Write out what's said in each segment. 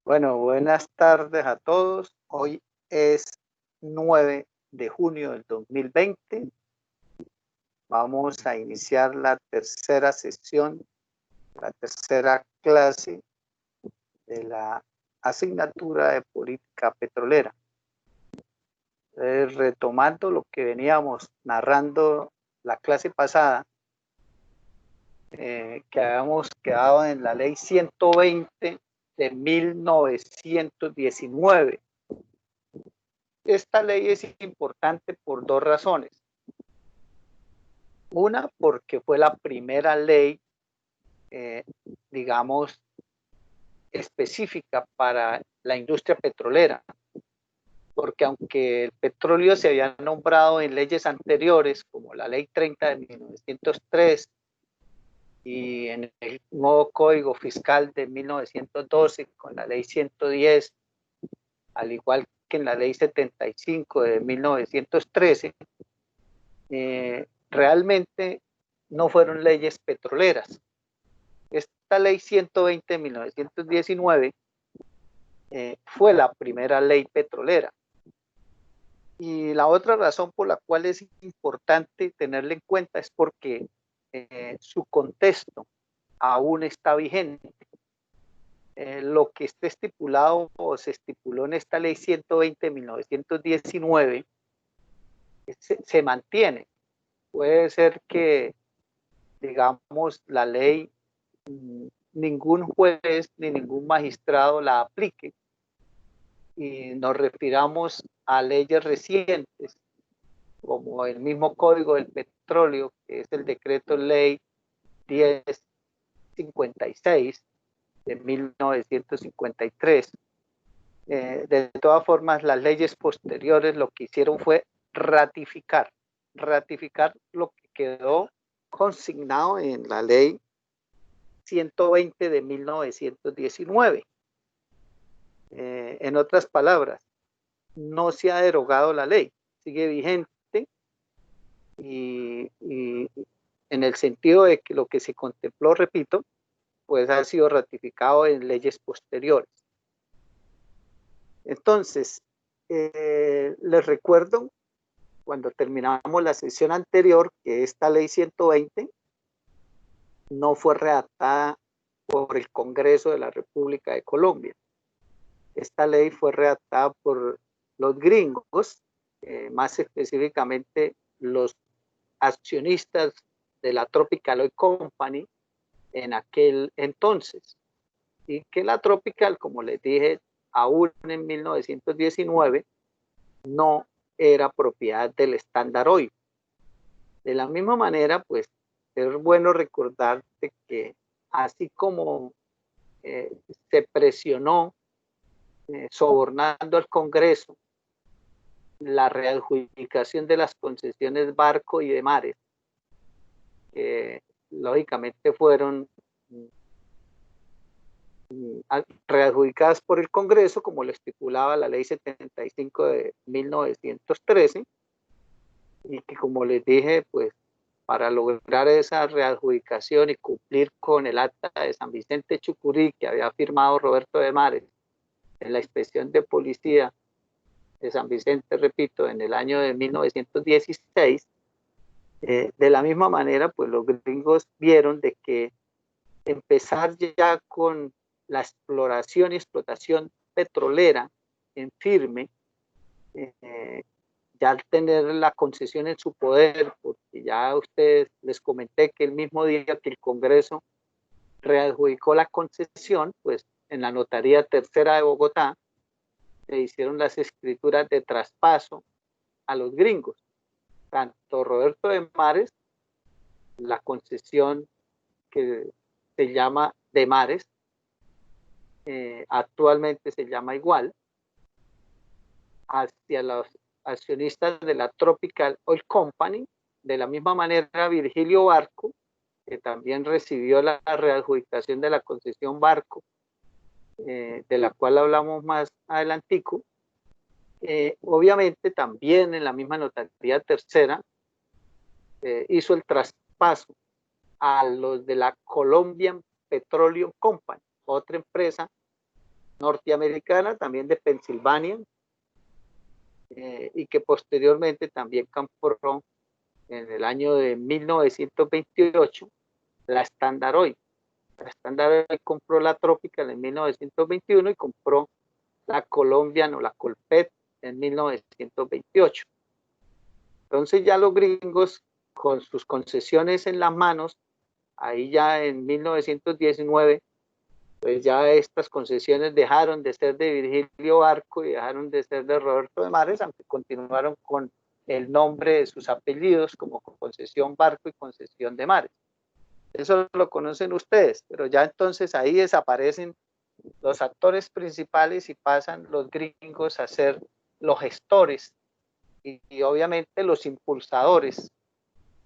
Bueno, buenas tardes a todos. Hoy es 9 de junio del 2020. Vamos a iniciar la tercera sesión, la tercera clase de la asignatura de política petrolera. Retomando lo que veníamos narrando la clase pasada, que habíamos quedado en la ley 120 de 1919. Esta ley es importante por dos razones. Una, porque fue la primera ley, digamos, específica para la industria petrolera, porque aunque el petróleo se había nombrado en leyes anteriores, como la ley 30 de 1903 y en el nuevo Código Fiscal de 1912 con la ley 110, al igual que en la ley 75 de 1913, realmente no fueron leyes petroleras. Esta ley 120 de 1919 fue la primera ley petrolera. Y la otra razón por la cual es importante tenerla en cuenta es porque su contexto aún está vigente. Lo que está estipulado o se estipuló en esta ley 120 de 1919 se mantiene. Puede ser que, digamos, la ley ningún juez ni ningún magistrado la aplique y nos refiramos a leyes recientes, como el mismo Código del Petróleo, que es el decreto ley 1056 de 1953. De todas formas, las leyes posteriores lo que hicieron fue ratificar lo que quedó consignado en la ley 120 de 1919. En otras palabras, no se ha derogado la ley, sigue vigente y en el sentido de que lo que se contempló, repito, pues ha sido ratificado en leyes posteriores. Entonces, les recuerdo, cuando terminamos la sesión anterior, que esta ley 120 no fue redactada por el Congreso de la República de Colombia. Esta ley fue redactada por los gringos, más específicamente los accionistas de la Tropical Oil Company en aquel entonces. Y que la Tropical, como les dije, aún en 1919, no era propiedad del Standard Oil. De la misma manera, pues es bueno recordarte que así como se presionó sobornando al Congreso la readjudicación de las concesiones Barco y de Mares, que lógicamente fueron readjudicadas por el Congreso, como lo estipulaba la ley 75 de 1913, y que, como les dije, pues para lograr esa readjudicación y cumplir con el acta de San Vicente Chucurí que había firmado Roberto de Mares en la inspección de policía de San Vicente, repito, en el año de 1916, de la misma manera, pues los gringos vieron de que empezar ya con la exploración y explotación petrolera en firme, ya al tener la concesión en su poder, porque ya a ustedes les comenté que el mismo día que el Congreso readjudicó la concesión, pues en la Notaría Tercera de Bogotá se hicieron las escrituras de traspaso a los gringos. Tanto Roberto de Mares, la concesión que se llama de Mares, actualmente se llama igual, hacia los accionistas de la Tropical Oil Company. De la misma manera, Virgilio Barco, que también recibió la readjudicación de la concesión Barco, de la cual hablamos más adelantico, obviamente también en la misma Notaría Tercera hizo el traspaso a los de la Colombian Petroleum Company, otra empresa norteamericana, también de Pensilvania, y que posteriormente también compró en el año de 1928 la Standard Oil. La Standard Oil compró la Tropical en 1921 y compró la Colombian o la Colpet en 1928. Entonces ya los gringos, con sus concesiones en las manos, ahí ya en 1919, pues ya estas concesiones dejaron de ser de Virgilio Barco y dejaron de ser de Roberto de Mares, aunque continuaron con el nombre de sus apellidos como Concesión Barco y Concesión de Mares. Eso lo conocen ustedes, pero ya entonces ahí desaparecen los actores principales y pasan los gringos a ser los gestores y obviamente los impulsadores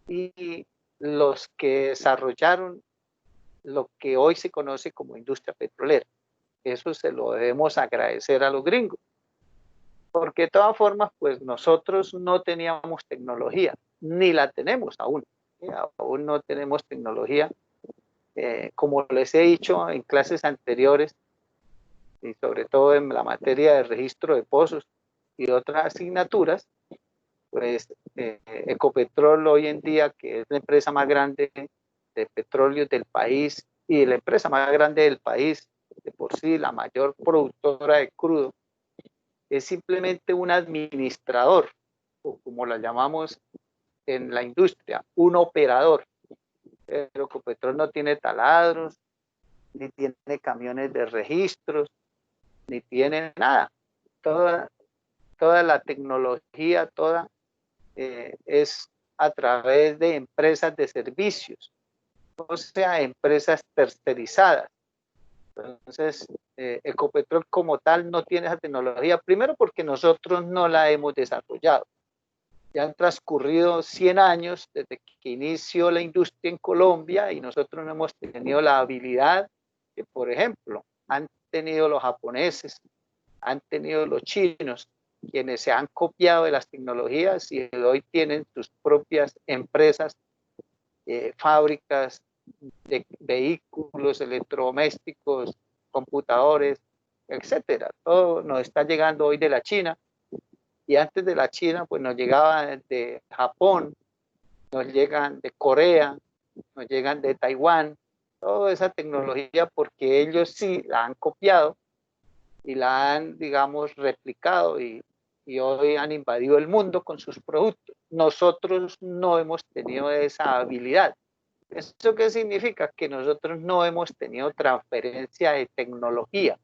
y los que desarrollaron lo que hoy se conoce como industria petrolera. Eso se lo debemos agradecer a los gringos, porque de todas formas, pues nosotros no teníamos tecnología, ni la tenemos aún. Aún no tenemos tecnología. Como les he dicho en clases anteriores, y sobre todo en la materia de registro de pozos y otras asignaturas, pues Ecopetrol hoy en día, que es la empresa más grande de petróleo del país y la empresa más grande del país, de por sí la mayor productora de crudo, es simplemente un administrador, o como la llamamos en la industria, un operador. Pero Ecopetrol no tiene taladros, ni tiene camiones de registros, ni tiene nada. Toda la tecnología, es a través de empresas de servicios, o sea, empresas tercerizadas. Entonces, Ecopetrol como tal no tiene esa tecnología, primero porque nosotros no la hemos desarrollado. Ya han transcurrido 100 años desde que inició la industria en Colombia y nosotros no hemos tenido la habilidad que, por ejemplo, han tenido los japoneses, han tenido los chinos, quienes se han copiado de las tecnologías y hoy tienen sus propias empresas, fábricas de vehículos, electrodomésticos, computadores, etcétera. Todo nos está llegando hoy de la China y antes de la China pues nos llegaba de Japón, nos llegan de Corea, nos llegan de Taiwán, toda esa tecnología porque ellos sí la han copiado y la han, digamos, replicado y hoy han invadido el mundo con sus productos. Nosotros no hemos tenido esa habilidad. ¿Eso qué significa? Que nosotros no hemos tenido transferencia de tecnología.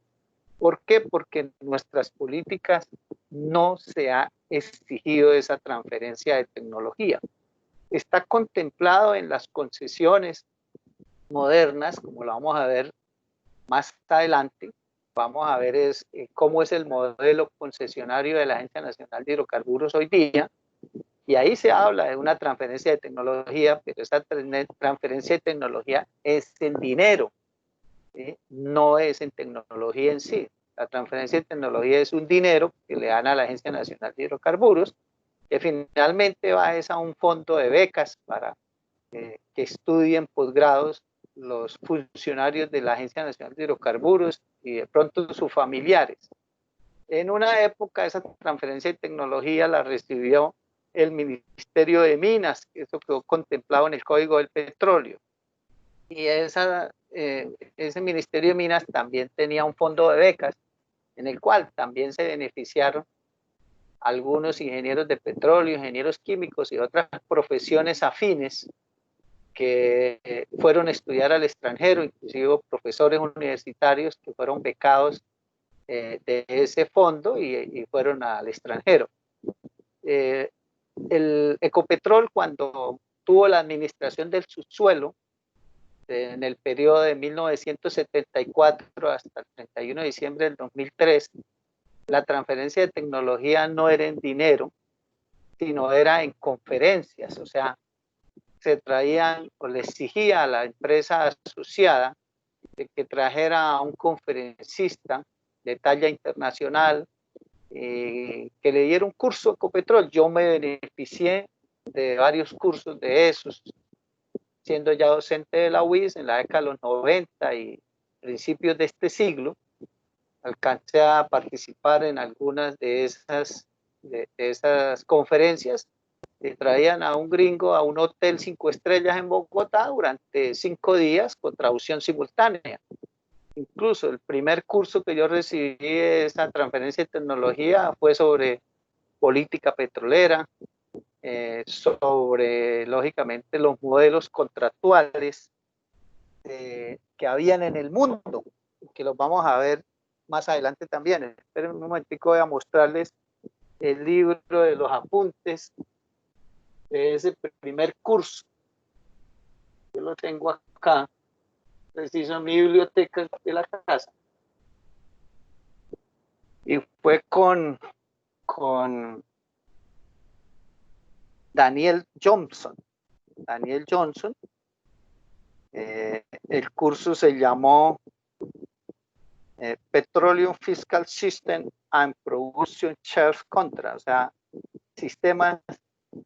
¿Por qué? Porque en nuestras políticas no se ha exigido esa transferencia de tecnología. Está contemplado en las concesiones modernas, como lo vamos a ver más adelante. Vamos a ver cómo es el modelo concesionario de la Agencia Nacional de Hidrocarburos hoy día. Y ahí se habla de una transferencia de tecnología, pero esa transferencia de tecnología es en dinero, ¿sí? No es en tecnología en sí. La transferencia de tecnología es un dinero que le dan a la Agencia Nacional de Hidrocarburos, que finalmente va a un fondo de becas para que estudien posgrados los funcionarios de la Agencia Nacional de Hidrocarburos y de pronto sus familiares. En una época esa transferencia de tecnología la recibió el Ministerio de Minas, que eso quedó contemplado en el Código del Petróleo. Y ese Ministerio de Minas también tenía un fondo de becas en el cual también se beneficiaron algunos ingenieros de petróleo, ingenieros químicos y otras profesiones afines que fueron a estudiar al extranjero, inclusive profesores universitarios que fueron becados de ese fondo y fueron al extranjero. El Ecopetrol, cuando tuvo la administración del subsuelo, en el periodo de 1974 hasta el 31 de diciembre del 2003, la transferencia de tecnología no era en dinero, sino era en conferencias, o sea, se traían o le exigía a la empresa asociada que trajera a un conferencista de talla internacional, que le diera un curso de Ecopetrol. Yo me beneficié de varios cursos de esos, siendo ya docente de la UIS en la década de los 90 y principios de este siglo. alcancé a participar en algunas de esas conferencias que traían a un gringo a un hotel 5 estrellas en Bogotá durante 5 días con traducción simultánea. Incluso el primer curso que yo recibí de esa transferencia de tecnología fue sobre política petrolera, sobre, lógicamente, los modelos contractuales que habían en el mundo, que los vamos a ver más adelante también. Esperen un momentico, voy a mostrarles el libro de los apuntes de ese primer curso. Yo lo tengo acá, preciso en mi biblioteca de la casa. Y fue con Daniel Johnson. Daniel Johnson. El curso se llamó Petroleum Fiscal System and Production Shares Contra, o sea, sistemas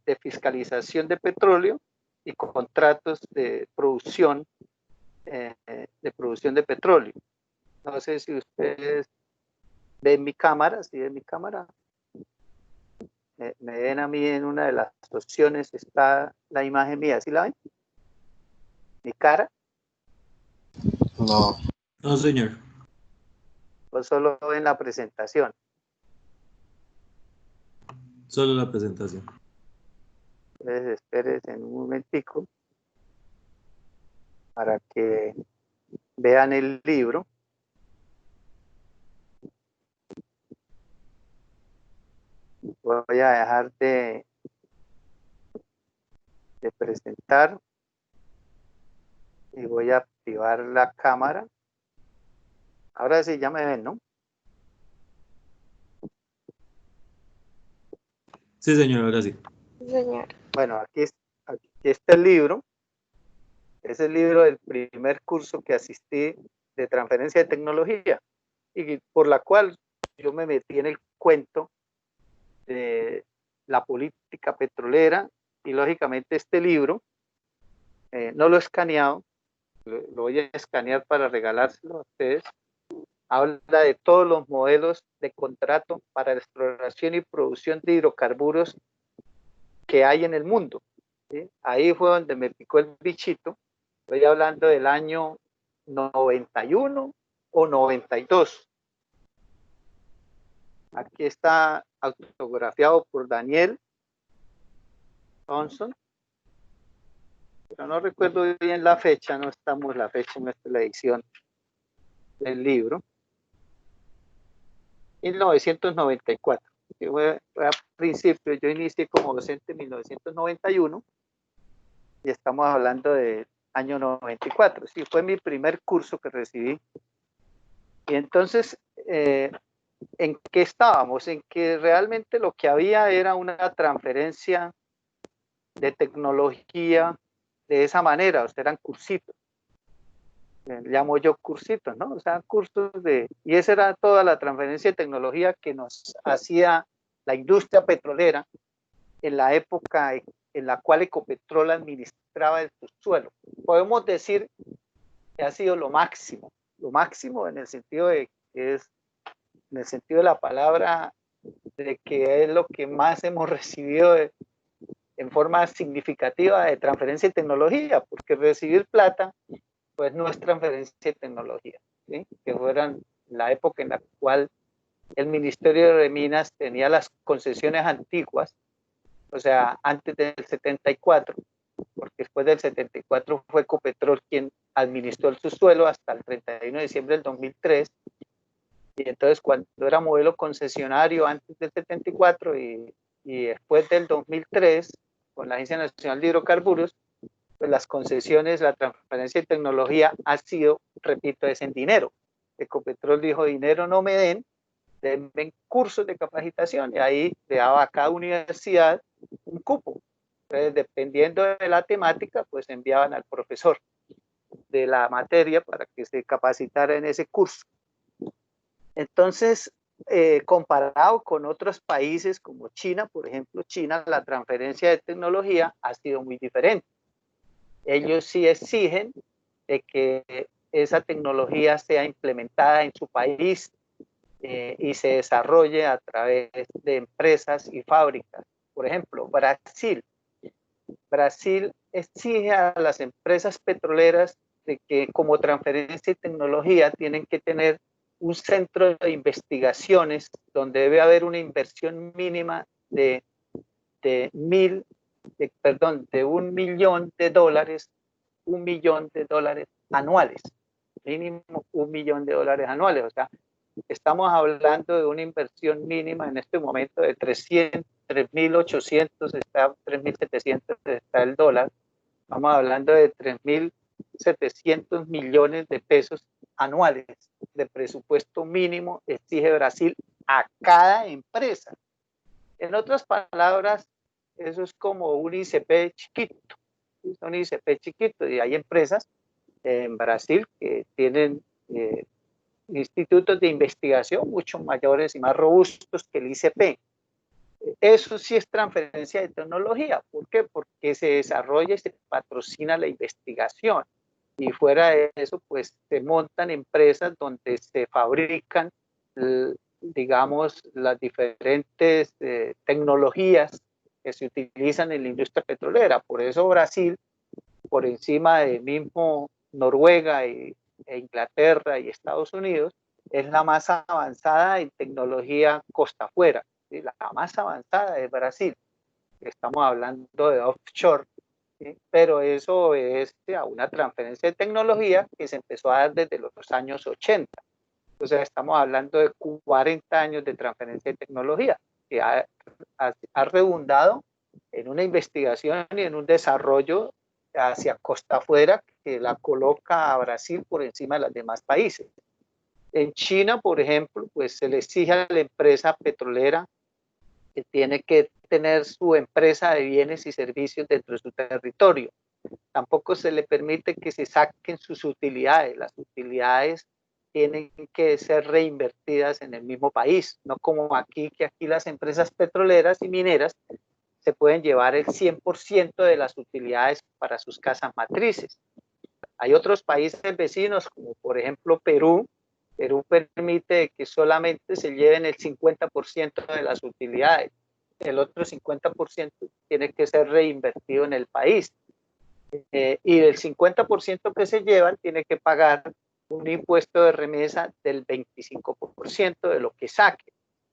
de fiscalización de petróleo y contratos de producción de petróleo. No sé si ustedes ven mi cámara, si ven mi cámara. Me ven a mí en una de las opciones, está la imagen mía, ¿sí la ven? Mi cara. No. No, señor. O solo ven la presentación. Solo la presentación. Entonces, espérense en un momentico para que vean el libro. Voy a dejar de presentar y voy a activar la cámara. Ahora sí, ya me ven, ¿no? Sí, señor, ahora sí. Señor. Bueno, aquí está el libro. Es el libro del primer curso que asistí de transferencia de tecnología y por la cual yo me metí en el cuento de la política petrolera y lógicamente este libro no lo he escaneado, lo voy a escanear para regalárselo a ustedes. Habla de todos los modelos de contrato para la exploración y producción de hidrocarburos que hay en el mundo, ¿sí? Ahí fue donde me picó el bichito. Estoy hablando del año 91 o 92. Aquí está autografiado por Daniel Johnson, pero no recuerdo bien la fecha, no estamos la fecha en nuestra edición del libro. 1994. Fue a principio, yo inicié como docente en 1991 y estamos hablando del año 94. Sí, fue mi primer curso que recibí. Y entonces, ¿en qué estábamos? En que realmente lo que había era una transferencia de tecnología de esa manera, o sea, eran cursitos. Llamo yo cursitos, ¿no? O sea, cursos y esa era toda la transferencia de tecnología que nos hacía la industria petrolera en la época en la cual Ecopetrol administraba el subsuelo. Podemos decir que ha sido lo máximo en el sentido de que es, en el sentido de la palabra, de que es lo que más hemos recibido en forma significativa de transferencia de tecnología, porque recibir plata pues no es transferencia de tecnología, ¿sí? Que fueran la época en la cual el Ministerio de Minas tenía las concesiones antiguas, o sea, antes del 74, porque después del 74 fue Ecopetrol quien administró el subsuelo hasta el 31 de diciembre del 2003, y entonces cuando era modelo concesionario antes del 74 y después del 2003, con la Agencia Nacional de Hidrocarburos, pues las concesiones, la transferencia de tecnología ha sido, repito, es en dinero. Ecopetrol dijo, dinero no me denme cursos de capacitación, y ahí le daba a cada universidad un cupo. Entonces, dependiendo de la temática, pues enviaban al profesor de la materia para que se capacitara en ese curso. Entonces, comparado con otros países como China, por ejemplo, China, la transferencia de tecnología ha sido muy diferente. Ellos sí exigen de que esa tecnología sea implementada en su país y se desarrolle a través de empresas y fábricas. Por ejemplo, Brasil exige a las empresas petroleras de que como transferencia y tecnología tienen que tener un centro de investigaciones donde debe haber una inversión mínima de $1 millón anuales, mínimo $1 millón anuales. O sea, estamos hablando de una inversión mínima en este momento de 3.800, está 3.700, está el dólar. Estamos hablando de 3.700 millones de pesos anuales de presupuesto mínimo exige Brasil a cada empresa. En otras palabras, eso es como un ICP chiquito, es un ICP chiquito, y hay empresas en Brasil que tienen institutos de investigación mucho mayores y más robustos que el ICP. Eso sí es transferencia de tecnología. ¿Por qué? Porque se desarrolla y se patrocina la investigación. Y fuera de eso, pues se montan empresas donde se fabrican, digamos, las diferentes tecnologías que se utilizan en la industria petrolera. Por eso Brasil, por encima de mismo Noruega e Inglaterra y Estados Unidos, es la más avanzada en tecnología costa afuera. ¿Sí? La más avanzada es Brasil. Estamos hablando de offshore, ¿sí? Pero eso es a una transferencia de tecnología que se empezó a dar desde los años 80. Entonces estamos hablando de 40 años de transferencia de tecnología que ha redundado en una investigación y en un desarrollo hacia costa afuera que la coloca a Brasil por encima de los demás países. En China, por ejemplo, pues se le exige a la empresa petrolera que tiene que tener su empresa de bienes y servicios dentro de su territorio. Tampoco se le permite que se saquen sus utilidades. Las utilidades tienen que ser reinvertidas en el mismo país, no como aquí, que aquí las empresas petroleras y mineras se pueden llevar el 100% de las utilidades para sus casas matrices. Hay otros países vecinos, como por ejemplo Perú. Perú permite que solamente se lleven el 50% de las utilidades. El otro 50% tiene que ser reinvertido en el país. Y del 50% que se llevan, tiene que pagar un impuesto de remesa del 25% de lo que saque.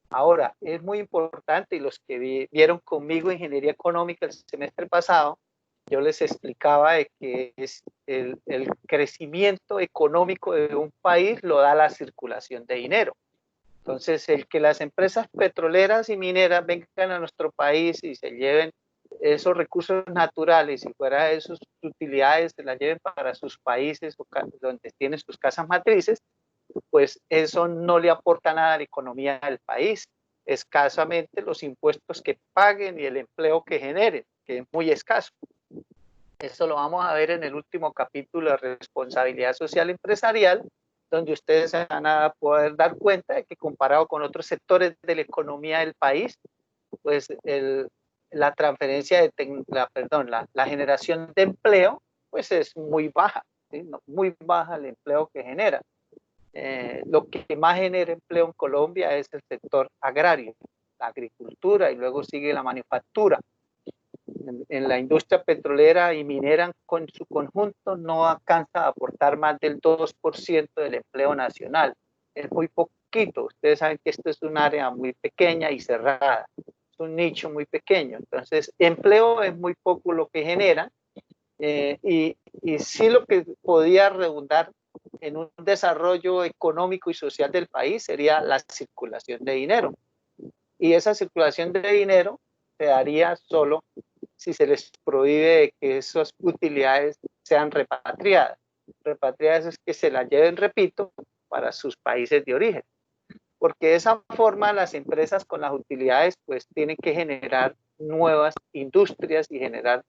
Ahora, es muy importante, y los que vieron conmigo ingeniería económica el semestre pasado, yo les explicaba de que es el crecimiento económico de un país lo da la circulación de dinero. Entonces, el que las empresas petroleras y mineras vengan a nuestro país y se lleven esos recursos naturales y fuera de sus utilidades se las lleven para sus países donde tienen sus casas matrices, pues eso no le aporta nada a la economía del país. Escasamente los impuestos que paguen y el empleo que generen, que es muy escaso. Eso lo vamos a ver en el último capítulo de responsabilidad social empresarial, donde ustedes se van a poder dar cuenta de que comparado con otros sectores de la economía del país, pues la transferencia de la generación de empleo pues es muy baja, ¿sí? Muy baja el empleo que genera. Lo que más genera empleo en Colombia es el sector agrario, la agricultura, y luego sigue la manufactura. En la industria petrolera y minera con su conjunto no alcanza a aportar más del 2% del empleo nacional. Es muy poquito. Ustedes saben que esto es un área muy pequeña y cerrada. Es un nicho muy pequeño. Entonces, empleo es muy poco lo que genera. Y sí, lo que podía redundar en un desarrollo económico y social del país sería la circulación de dinero. Y esa circulación de dinero se daría solo si se les prohíbe que esas utilidades sean repatriadas. Repatriadas es que se las lleven, repito, para sus países de origen. Porque de esa forma las empresas con las utilidades pues tienen que generar nuevas industrias y generar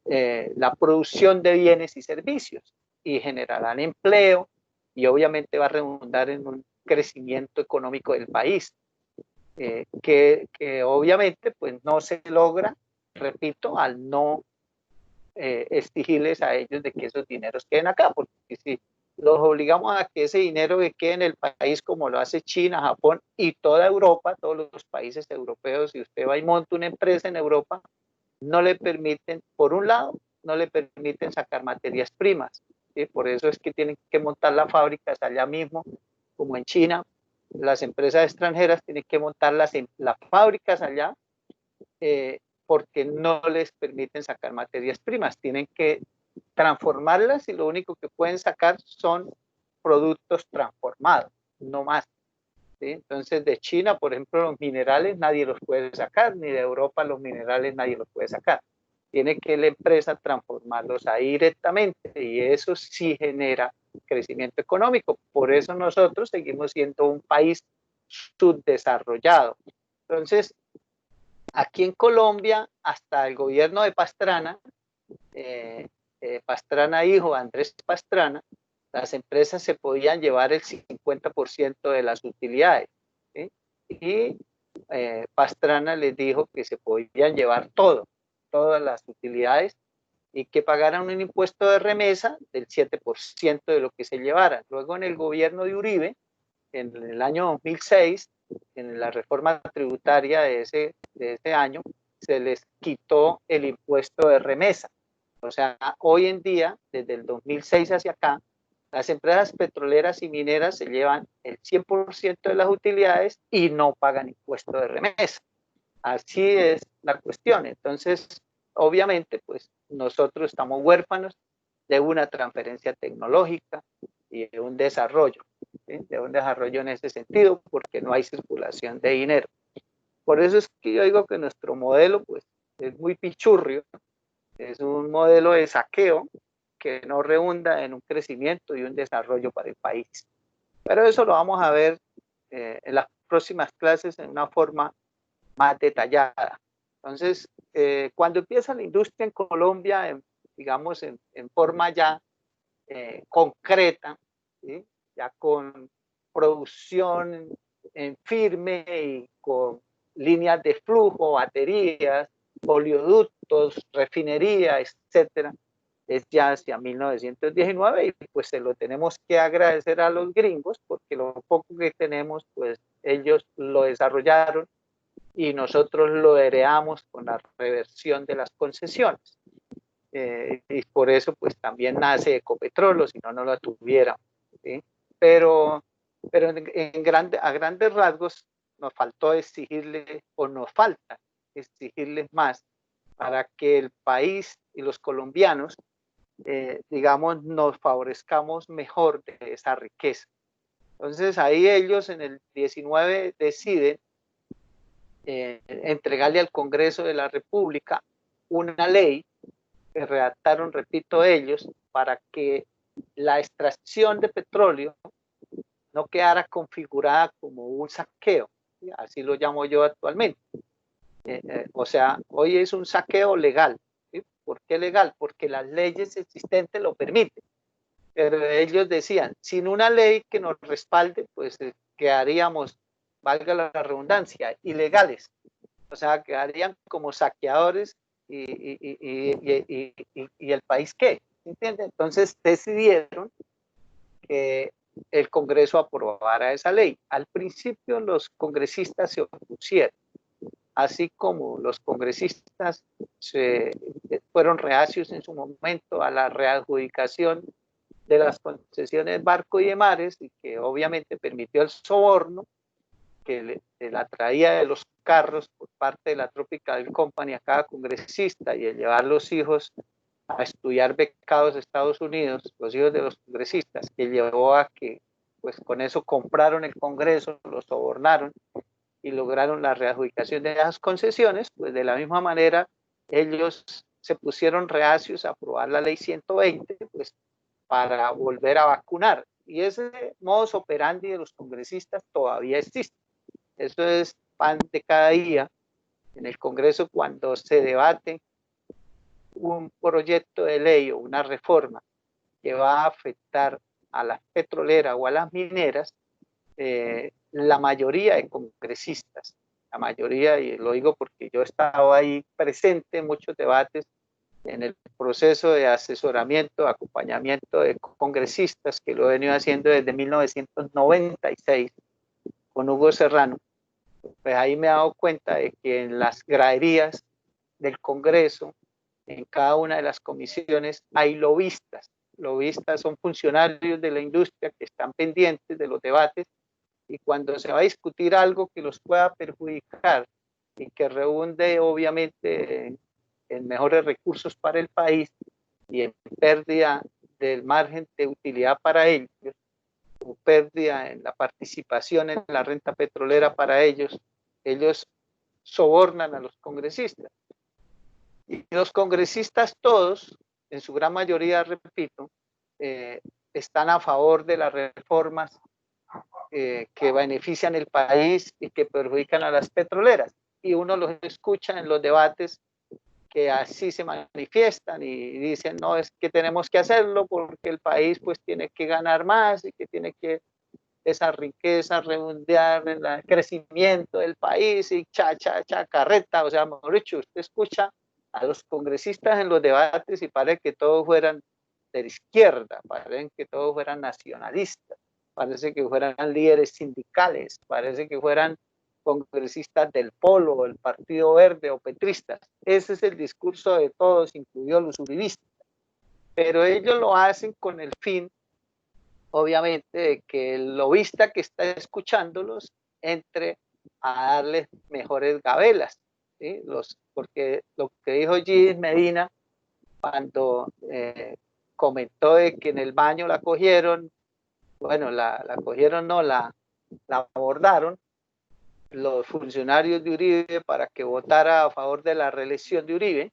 la producción de bienes y servicios y generarán empleo y obviamente va a redundar en un crecimiento económico del país, que obviamente pues no se logra, repito, al no exigirles a ellos de que esos dineros queden acá, porque si los obligamos a que ese dinero que quede en el país, como lo hace China, Japón y toda Europa, todos los países europeos, si usted va y monta una empresa en Europa, no le permiten, por un lado, no le permiten sacar materias primas, ¿sí? Por eso es que tienen que montar las fábricas allá mismo, como en China, las empresas extranjeras tienen que montar las fábricas allá, porque no les permiten sacar materias primas, tienen que transformarlas y lo único que pueden sacar son productos transformados, no más. ¿Sí? Entonces de China, por ejemplo, los minerales nadie los puede sacar, ni de Europa los minerales nadie los puede sacar. Tiene que la empresa transformarlos ahí directamente y eso sí genera crecimiento económico. Por eso nosotros seguimos siendo un país subdesarrollado. Entonces, aquí en Colombia, hasta el gobierno de Pastrana, Pastrana hijo, Andrés Pastrana, las empresas se podían llevar el 50% de las utilidades. ¿Sí? Y Pastrana les dijo que se podían llevar todas las utilidades y que pagaran un impuesto de remesa del 7% de lo que se llevaran. Luego en el gobierno de Uribe, en el año 2006, en la reforma tributaria de ese año, se les quitó el impuesto de remesa. O sea, hoy en día, desde el 2006 hacia acá, las empresas petroleras y mineras se llevan el 100% de las utilidades y no pagan impuesto de remesa. Así es la cuestión. Entonces, obviamente, pues nosotros estamos huérfanos de una transferencia tecnológica y de un desarrollo, ¿sí? De un desarrollo en ese sentido, porque no hay circulación de dinero. Por eso es que yo digo que nuestro modelo, pues, es muy pichurrio, es un modelo de saqueo que no redunda en un crecimiento y un desarrollo para el país. Pero eso lo vamos a ver en las próximas clases en una forma más detallada. Entonces, cuando empieza la industria en Colombia, digamos, en forma ya concreta, ¿sí? Ya con producción en firme y con líneas de flujo, baterías, oleoductos, refinería, etcétera, es ya hacia 1919 y pues se lo tenemos que agradecer a los gringos porque lo poco que tenemos, pues ellos lo desarrollaron y nosotros lo heredamos con la reversión de las concesiones. Y por eso pues también nace Ecopetrol, si no, no lo tuviéramos. ¿Sí? Pero a grandes rasgos nos faltó exigirle, o nos falta exigirles más para que el país y los colombianos, digamos, nos favorezcamos mejor de esa riqueza. Entonces ahí ellos en el 19 deciden entregarle al Congreso de la República una ley que redactaron, repito, ellos, para que la extracción de petróleo no quedara configurada como un saqueo, ¿sí? Así lo llamo yo actualmente. O sea, hoy es un saqueo legal. ¿Sí? ¿Por qué legal? Porque las leyes existentes lo permiten. Pero ellos decían, sin una ley que nos respalde, pues quedaríamos, valga la redundancia, ilegales. O sea, quedarían como saqueadores y el país qué, ¿entiendes? Entonces decidieron que el Congreso aprobara esa ley. Al principio los congresistas se opusieron, así como los congresistas fueron reacios en su momento a la readjudicación de las concesiones Barco y de Mares, y que obviamente permitió el soborno que la traía de los carros por parte de la Tropical Company a cada congresista y el llevar los hijos a estudiar becados a Estados Unidos, los hijos de los congresistas, que llevó a que pues con eso compraron el Congreso, lo sobornaron y lograron la readjudicación de esas concesiones, pues de la misma manera ellos se pusieron reacios a aprobar la ley 120, pues para volver a vacunar. Y ese modus operandi de los congresistas todavía existe. Eso es pan de cada día en el Congreso cuando se debate un proyecto de ley o una reforma que va a afectar a las petroleras o a las mineras, la mayoría de congresistas, la mayoría, y lo digo porque yo he estado ahí presente en muchos debates, en el proceso de asesoramiento, acompañamiento de congresistas, que lo he venido haciendo desde 1996 con Hugo Serrano, pues ahí me he dado cuenta de que en las graderías del Congreso, en cada una de las comisiones, hay lobistas. Lobistas son funcionarios de la industria que están pendientes de los debates, y cuando se va a discutir algo que los pueda perjudicar y que redunde obviamente en mejores recursos para el país y en pérdida del margen de utilidad para ellos, o pérdida en la participación en la renta petrolera para ellos, ellos sobornan a los congresistas. Y los congresistas todos, en su gran mayoría, repito, están a favor de las reformas que benefician el país y que perjudican a las petroleras. Y uno los escucha en los debates que así se manifiestan y dicen, no, es que tenemos que hacerlo porque el país pues tiene que ganar más y que tiene que esa riqueza redondear en el crecimiento del país y carreta. O sea, mejor dicho, usted escucha a los congresistas en los debates y parece que todos fueran de la izquierda, parece que todos fueran nacionalistas, parece que fueran líderes sindicales, parece que fueran congresistas del Polo, el Partido Verde o petristas. Ese es el discurso de todos, incluidos los uribistas. Pero ellos lo hacen con el fin, obviamente, de que el lobista que está escuchándolos entre a darles mejores gabelas, ¿sí? Porque lo que dijo Gis Medina cuando comentó de que en el baño la cogieron, bueno, la cogieron, no, la abordaron los funcionarios de Uribe para que votara a favor de la reelección de Uribe,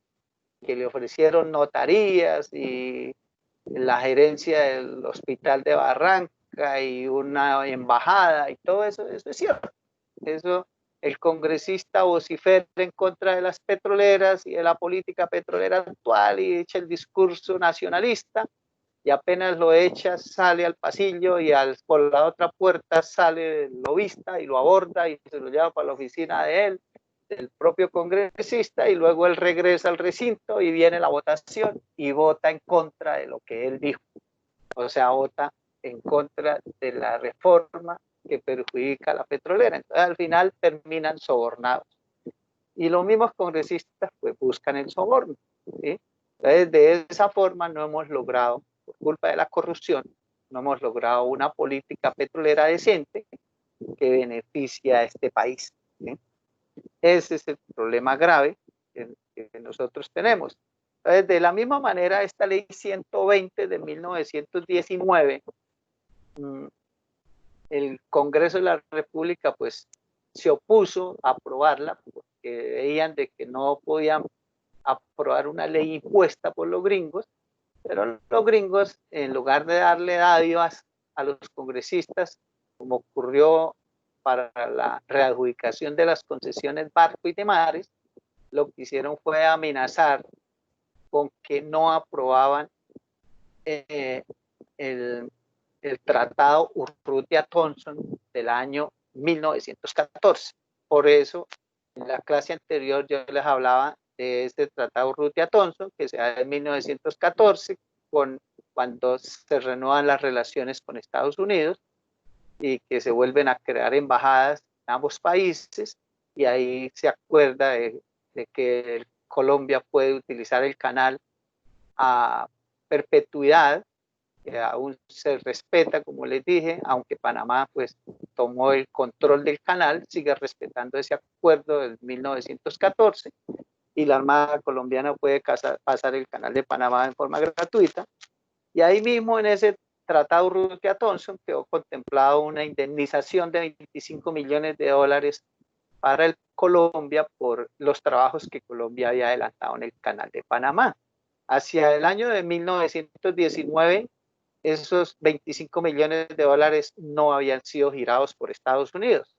que le ofrecieron notarías y la gerencia del hospital de Barranca y una embajada y todo eso, eso es cierto. Eso, el congresista vocifera en contra de las petroleras y de la política petrolera actual y echa el discurso nacionalista, y apenas lo echa, sale al pasillo y por la otra puerta sale el lobista y lo aborda y se lo lleva para la oficina de él, del propio congresista, y luego él regresa al recinto y viene la votación y vota en contra de lo que él dijo. O sea, vota en contra de la reforma que perjudica a la petrolera. Entonces, al final terminan sobornados. Y los mismos congresistas pues buscan el soborno, ¿sí? Entonces, de esa forma no hemos logrado, por culpa de la corrupción, no hemos logrado una política petrolera decente que beneficie a este país, ¿sí? Ese es el problema grave que nosotros tenemos. Entonces, de la misma manera, esta ley 120 de 1919, el Congreso de la República pues se opuso a aprobarla porque veían de que no podían aprobar una ley impuesta por los gringos, pero los gringos, en lugar de darle dádivas a los congresistas, como ocurrió para la readjudicación de las concesiones Barco y de Mares, lo que hicieron fue amenazar con que no aprobaban el tratado Urrutia-Thompson del año 1914. Por eso, en la clase anterior yo les hablaba de este tratado Urrutia-Thompson, que se da en 1914, cuando se renuevan las relaciones con Estados Unidos y que se vuelven a crear embajadas en ambos países, y ahí se acuerda de que Colombia puede utilizar el canal a perpetuidad, que aún se respeta, como les dije, aunque Panamá pues tomó el control del canal, sigue respetando ese acuerdo del 1914, y la Armada colombiana puede pasar el canal de Panamá en forma gratuita. Y ahí mismo en ese tratado Urrutia-Thompson quedó contemplado una indemnización de 25 millones de dólares para Colombia por los trabajos que Colombia había adelantado en el canal de Panamá. Hacia el año de 1919, esos 25 millones de dólares no habían sido girados por Estados Unidos.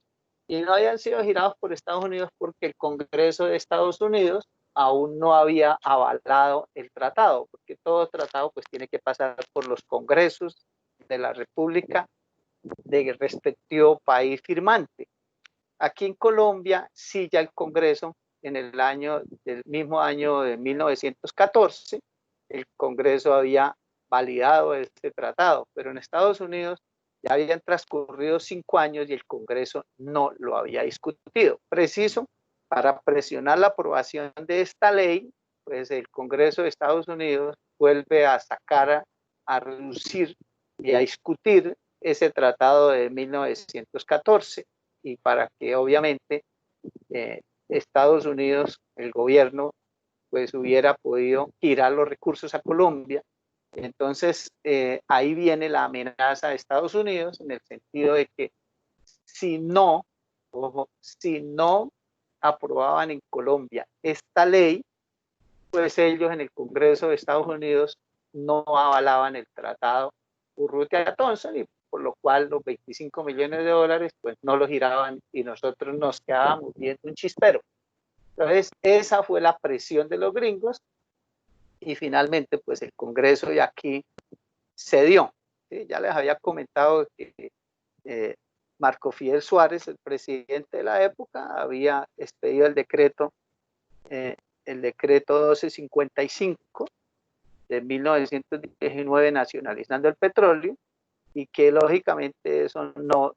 Y no habían sido girados por Estados Unidos porque el Congreso de Estados Unidos aún no había avalado el tratado, porque todo tratado pues tiene que pasar por los congresos de la República del respectivo país firmante. Aquí en Colombia sí ya el Congreso en del mismo año de 1914, el Congreso había validado este tratado, pero en Estados Unidos ya habían transcurrido 5 años y el Congreso no lo había discutido. Preciso, para presionar la aprobación de esta ley, pues el Congreso de Estados Unidos vuelve a sacar, a reducir y a discutir ese tratado de 1914, y para que obviamente Estados Unidos, el gobierno, pues hubiera podido girar los recursos a Colombia. Entonces, ahí viene la amenaza de Estados Unidos en el sentido de que si no, ojo, si no aprobaban en Colombia esta ley, pues ellos en el Congreso de Estados Unidos no avalaban el tratado Urrutia-Thompson, y por lo cual los 25 millones de dólares pues no los giraban y nosotros nos quedábamos viendo un chispero. Entonces, esa fue la presión de los gringos y finalmente pues el Congreso de aquí cedió. ¿Sí? Ya les había comentado que Marco Fidel Suárez, el presidente de la época, había expedido el decreto 1255 de 1919 nacionalizando el petróleo, y que lógicamente eso no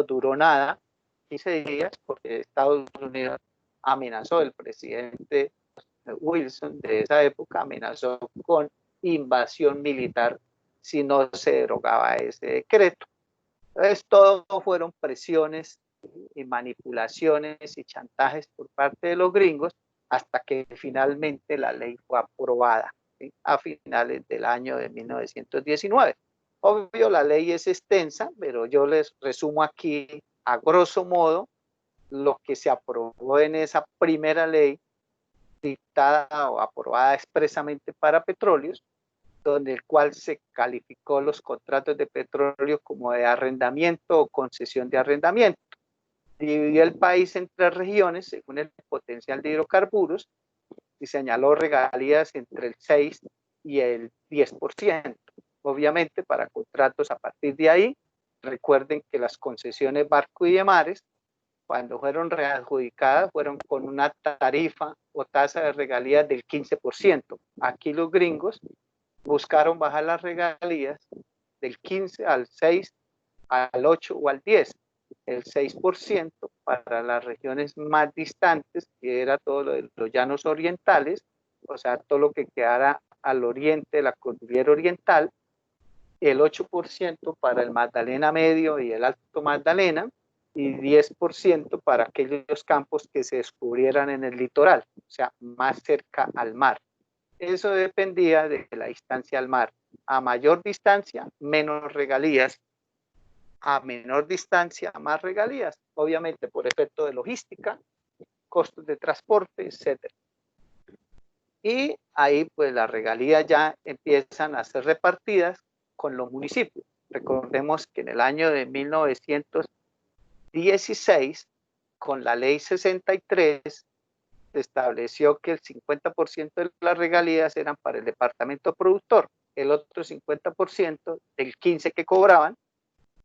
duró nada, 15 días, porque Estados Unidos amenazó, el presidente Wilson de esa época amenazó con invasión militar si no se derogaba ese decreto. Entonces, todo fueron presiones y manipulaciones y chantajes por parte de los gringos hasta que finalmente la ley fue aprobada, ¿sí? A finales del año de 1919. Obvio, la ley es extensa, pero yo les resumo aquí a grosso modo lo que se aprobó en esa primera ley dictada o aprobada expresamente para petróleos, donde el cual se calificó los contratos de petróleo como de arrendamiento o concesión de arrendamiento. Dividió el país en 3 regiones según el potencial de hidrocarburos y señaló regalías entre el 6 y el 10%. Obviamente, para contratos a partir de ahí, recuerden que las concesiones barco y de mares, cuando fueron readjudicadas, fueron con una tarifa o tasa de regalías del 15%. Aquí los gringos buscaron bajar las regalías del 15 al 6, al 8 o al 10. El 6% para las regiones más distantes, que era todo lo de los llanos orientales, o sea, todo lo que quedara al oriente de la cordillera oriental, el 8% para el Magdalena Medio y el Alto Magdalena, y 10% para aquellos campos que se descubrieran en el litoral, o sea, más cerca al mar. Eso dependía de la distancia al mar. A mayor distancia, menos regalías. A menor distancia, más regalías. Obviamente por efecto de logística, costos de transporte, etc. Y ahí pues las regalías ya empiezan a ser repartidas con los municipios. Recordemos que en el año de 1916, con la ley 63, se estableció que el 50% de las regalías eran para el departamento productor, el otro 50% del 15% que cobraban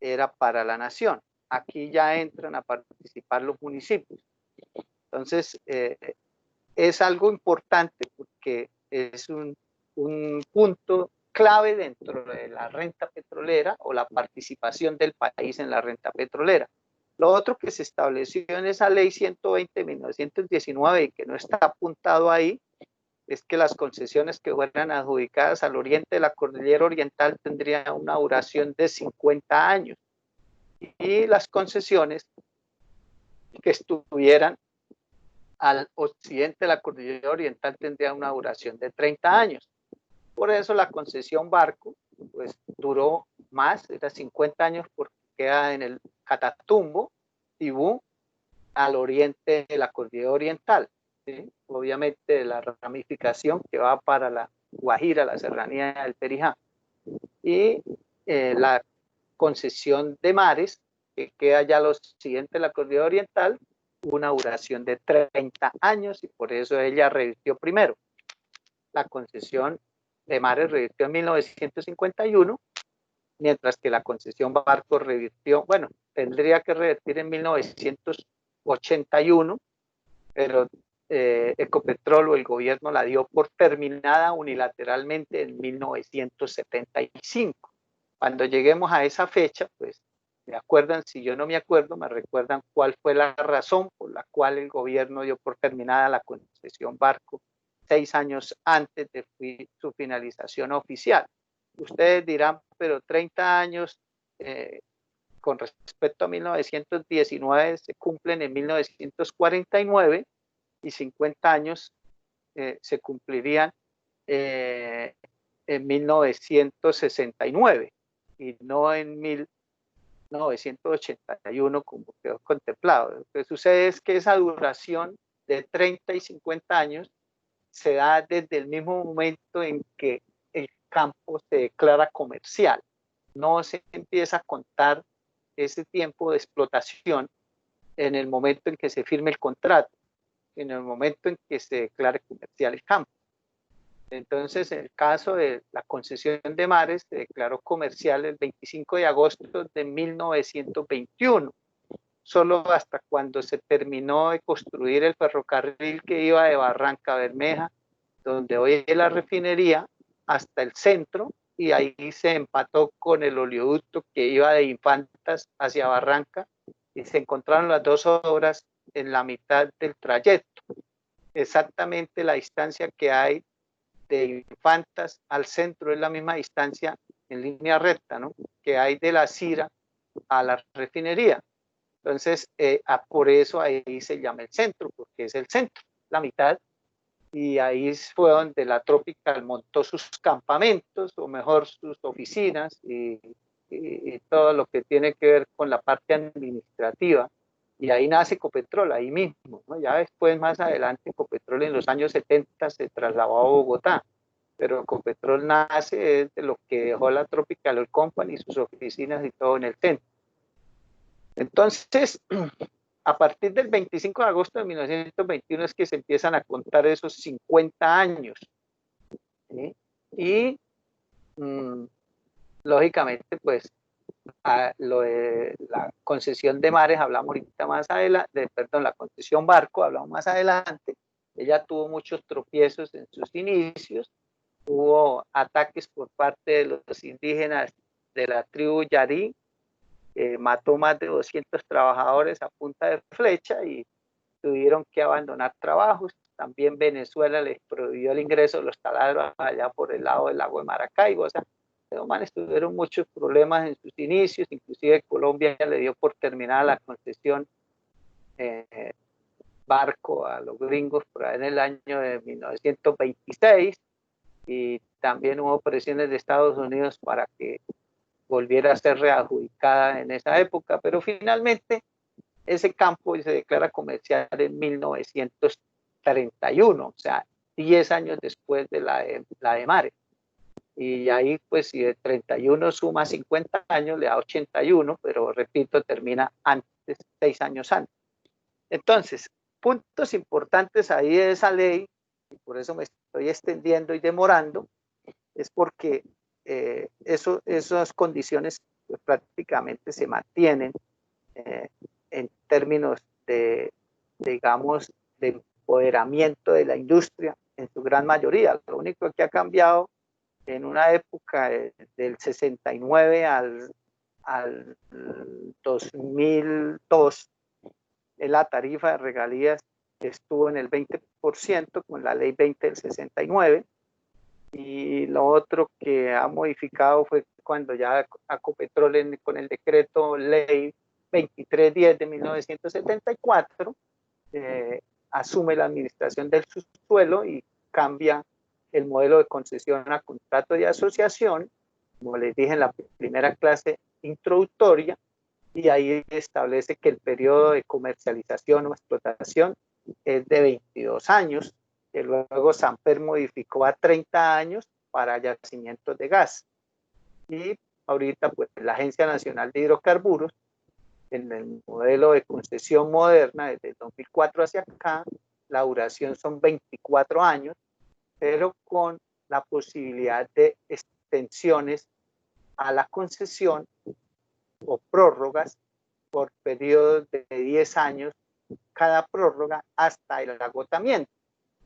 era para la nación. Aquí ya entran a participar los municipios. Entonces, es algo importante porque es un punto clave dentro de la renta petrolera o la participación del país en la renta petrolera. Lo otro que se estableció en esa ley 120 de 1919 y que no está apuntado ahí es que las concesiones que fueran adjudicadas al oriente de la cordillera oriental tendrían una duración de 50 años y las concesiones que estuvieran al occidente de la cordillera oriental tendrían una duración de 30 años. Por eso la concesión barco pues duró más, era 50 años porque queda en el Catatumbo, Tibú, al oriente de la cordillera oriental. ¿Sí? Obviamente la ramificación que va para la Guajira, la serranía del Perijá. Y la concesión de mares, que queda ya al occidente de la cordillera oriental, una duración de 30 años y por eso ella revirtió primero. La concesión de mares revirtió en 1951, mientras que la concesión barco revirtió, bueno, tendría que revertir en 1981, pero Ecopetrol o el gobierno la dio por terminada unilateralmente en 1975. Cuando lleguemos a esa fecha, pues me acuerdan, si yo no me acuerdo, me recuerdan cuál fue la razón por la cual el gobierno dio por terminada la concesión Barco 6 años antes de su finalización oficial. Ustedes dirán, pero 30 años con respecto a 1919 se cumplen en 1949 y 50 años se cumplirían en 1969 y no en 1981 como quedó contemplado. Lo que sucede es que esa duración de 30 y 50 años se da desde el mismo momento en que el campo se declara comercial. No se empieza a contar ese tiempo de explotación en el momento en que se firme el contrato, en el momento en que se declare comercial el campo. Entonces, en el caso de la concesión de mares, se declaró comercial el 25 de agosto de 1921, solo hasta cuando se terminó de construir el ferrocarril que iba de Barranca Bermeja, donde hoy es la refinería, hasta el centro, y ahí se empató con el oleoducto que iba de Infantas hacia Barranca, y se encontraron las dos obras en la mitad del trayecto. Exactamente la distancia que hay de Infantas al centro es la misma distancia en línea recta, ¿no?, que hay de la Cira a la refinería. Entonces, por eso ahí se llama el centro, porque es el centro, la mitad, y ahí fue donde la Tropical montó sus campamentos, o mejor, sus oficinas, y todo lo que tiene que ver con la parte administrativa. Y ahí nace Ecopetrol, ahí mismo, ¿no? Ya después, más adelante, Ecopetrol en los años 70 se trasladó a Bogotá, pero Ecopetrol nace de lo que dejó la Tropical Oil Company, sus oficinas y todo en el centro. Entonces, a partir del 25 de agosto de 1921 es que se empiezan a contar esos 50 años. ¿Sí? Y lógicamente, pues, lo de la concesión de mares, hablamos ahorita más adelante, perdón, la concesión barco, hablamos más adelante. Ella tuvo muchos tropiezos en sus inicios, hubo ataques por parte de los indígenas de la tribu Yarí, mató más de 200 trabajadores a punta de flecha y tuvieron que abandonar trabajos. También Venezuela les prohibió el ingreso de los taladros allá por el lado del lago de Maracaibo. O sea, los manes tuvieron muchos problemas en sus inicios, inclusive Colombia le dio por terminada la concesión barco a los gringos por ahí en el año de 1926, y también hubo presiones de Estados Unidos para que volviera a ser readjudicada en esa época, pero finalmente ese campo se declara comercial en 1931, o sea, 10 años después de la de Mares. Y ahí, pues, si de 31 suma 50 años, le da 81, pero repito, termina antes, 6 años antes. Entonces, puntos importantes ahí de esa ley, y por eso me estoy extendiendo y demorando, es porque esas condiciones pues, prácticamente se mantienen en términos de, digamos, de empoderamiento de la industria en su gran mayoría. Lo único que ha cambiado en una época del 69 al 2002, la tarifa de regalías estuvo en el 20% con la ley 20 del 69, y lo otro que ha modificado fue cuando ya Ecopetrol con el decreto ley 2310 de 1974 asume la administración del subsuelo y cambia el modelo de concesión a contrato de asociación, como les dije en la primera clase introductoria, y ahí establece que el periodo de comercialización o explotación es de 22 años, que luego Samper modificó a 30 años para yacimientos de gas. Y ahorita, pues, la Agencia Nacional de Hidrocarburos, en el modelo de concesión moderna, desde el 2004 hacia acá, la duración son 24 años, pero con la posibilidad de extensiones a la concesión o prórrogas por periodos de 10 años cada prórroga hasta el agotamiento.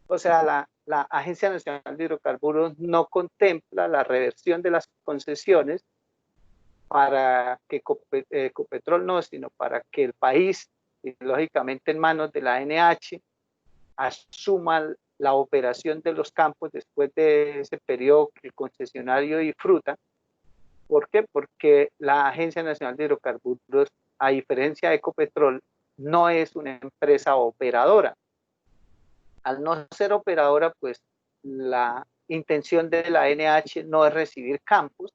O sea, la Agencia Nacional de Hidrocarburos no contempla la reversión de las concesiones para que Ecopetrol no, sino para que el país, y lógicamente en manos de la ANH, asuma la operación de los campos después de ese periodo que el concesionario disfruta. ¿Por qué? Porque la Agencia Nacional de Hidrocarburos, a diferencia de Ecopetrol, no es una empresa operadora. Al no ser operadora, pues la intención de la ANH no es recibir campos,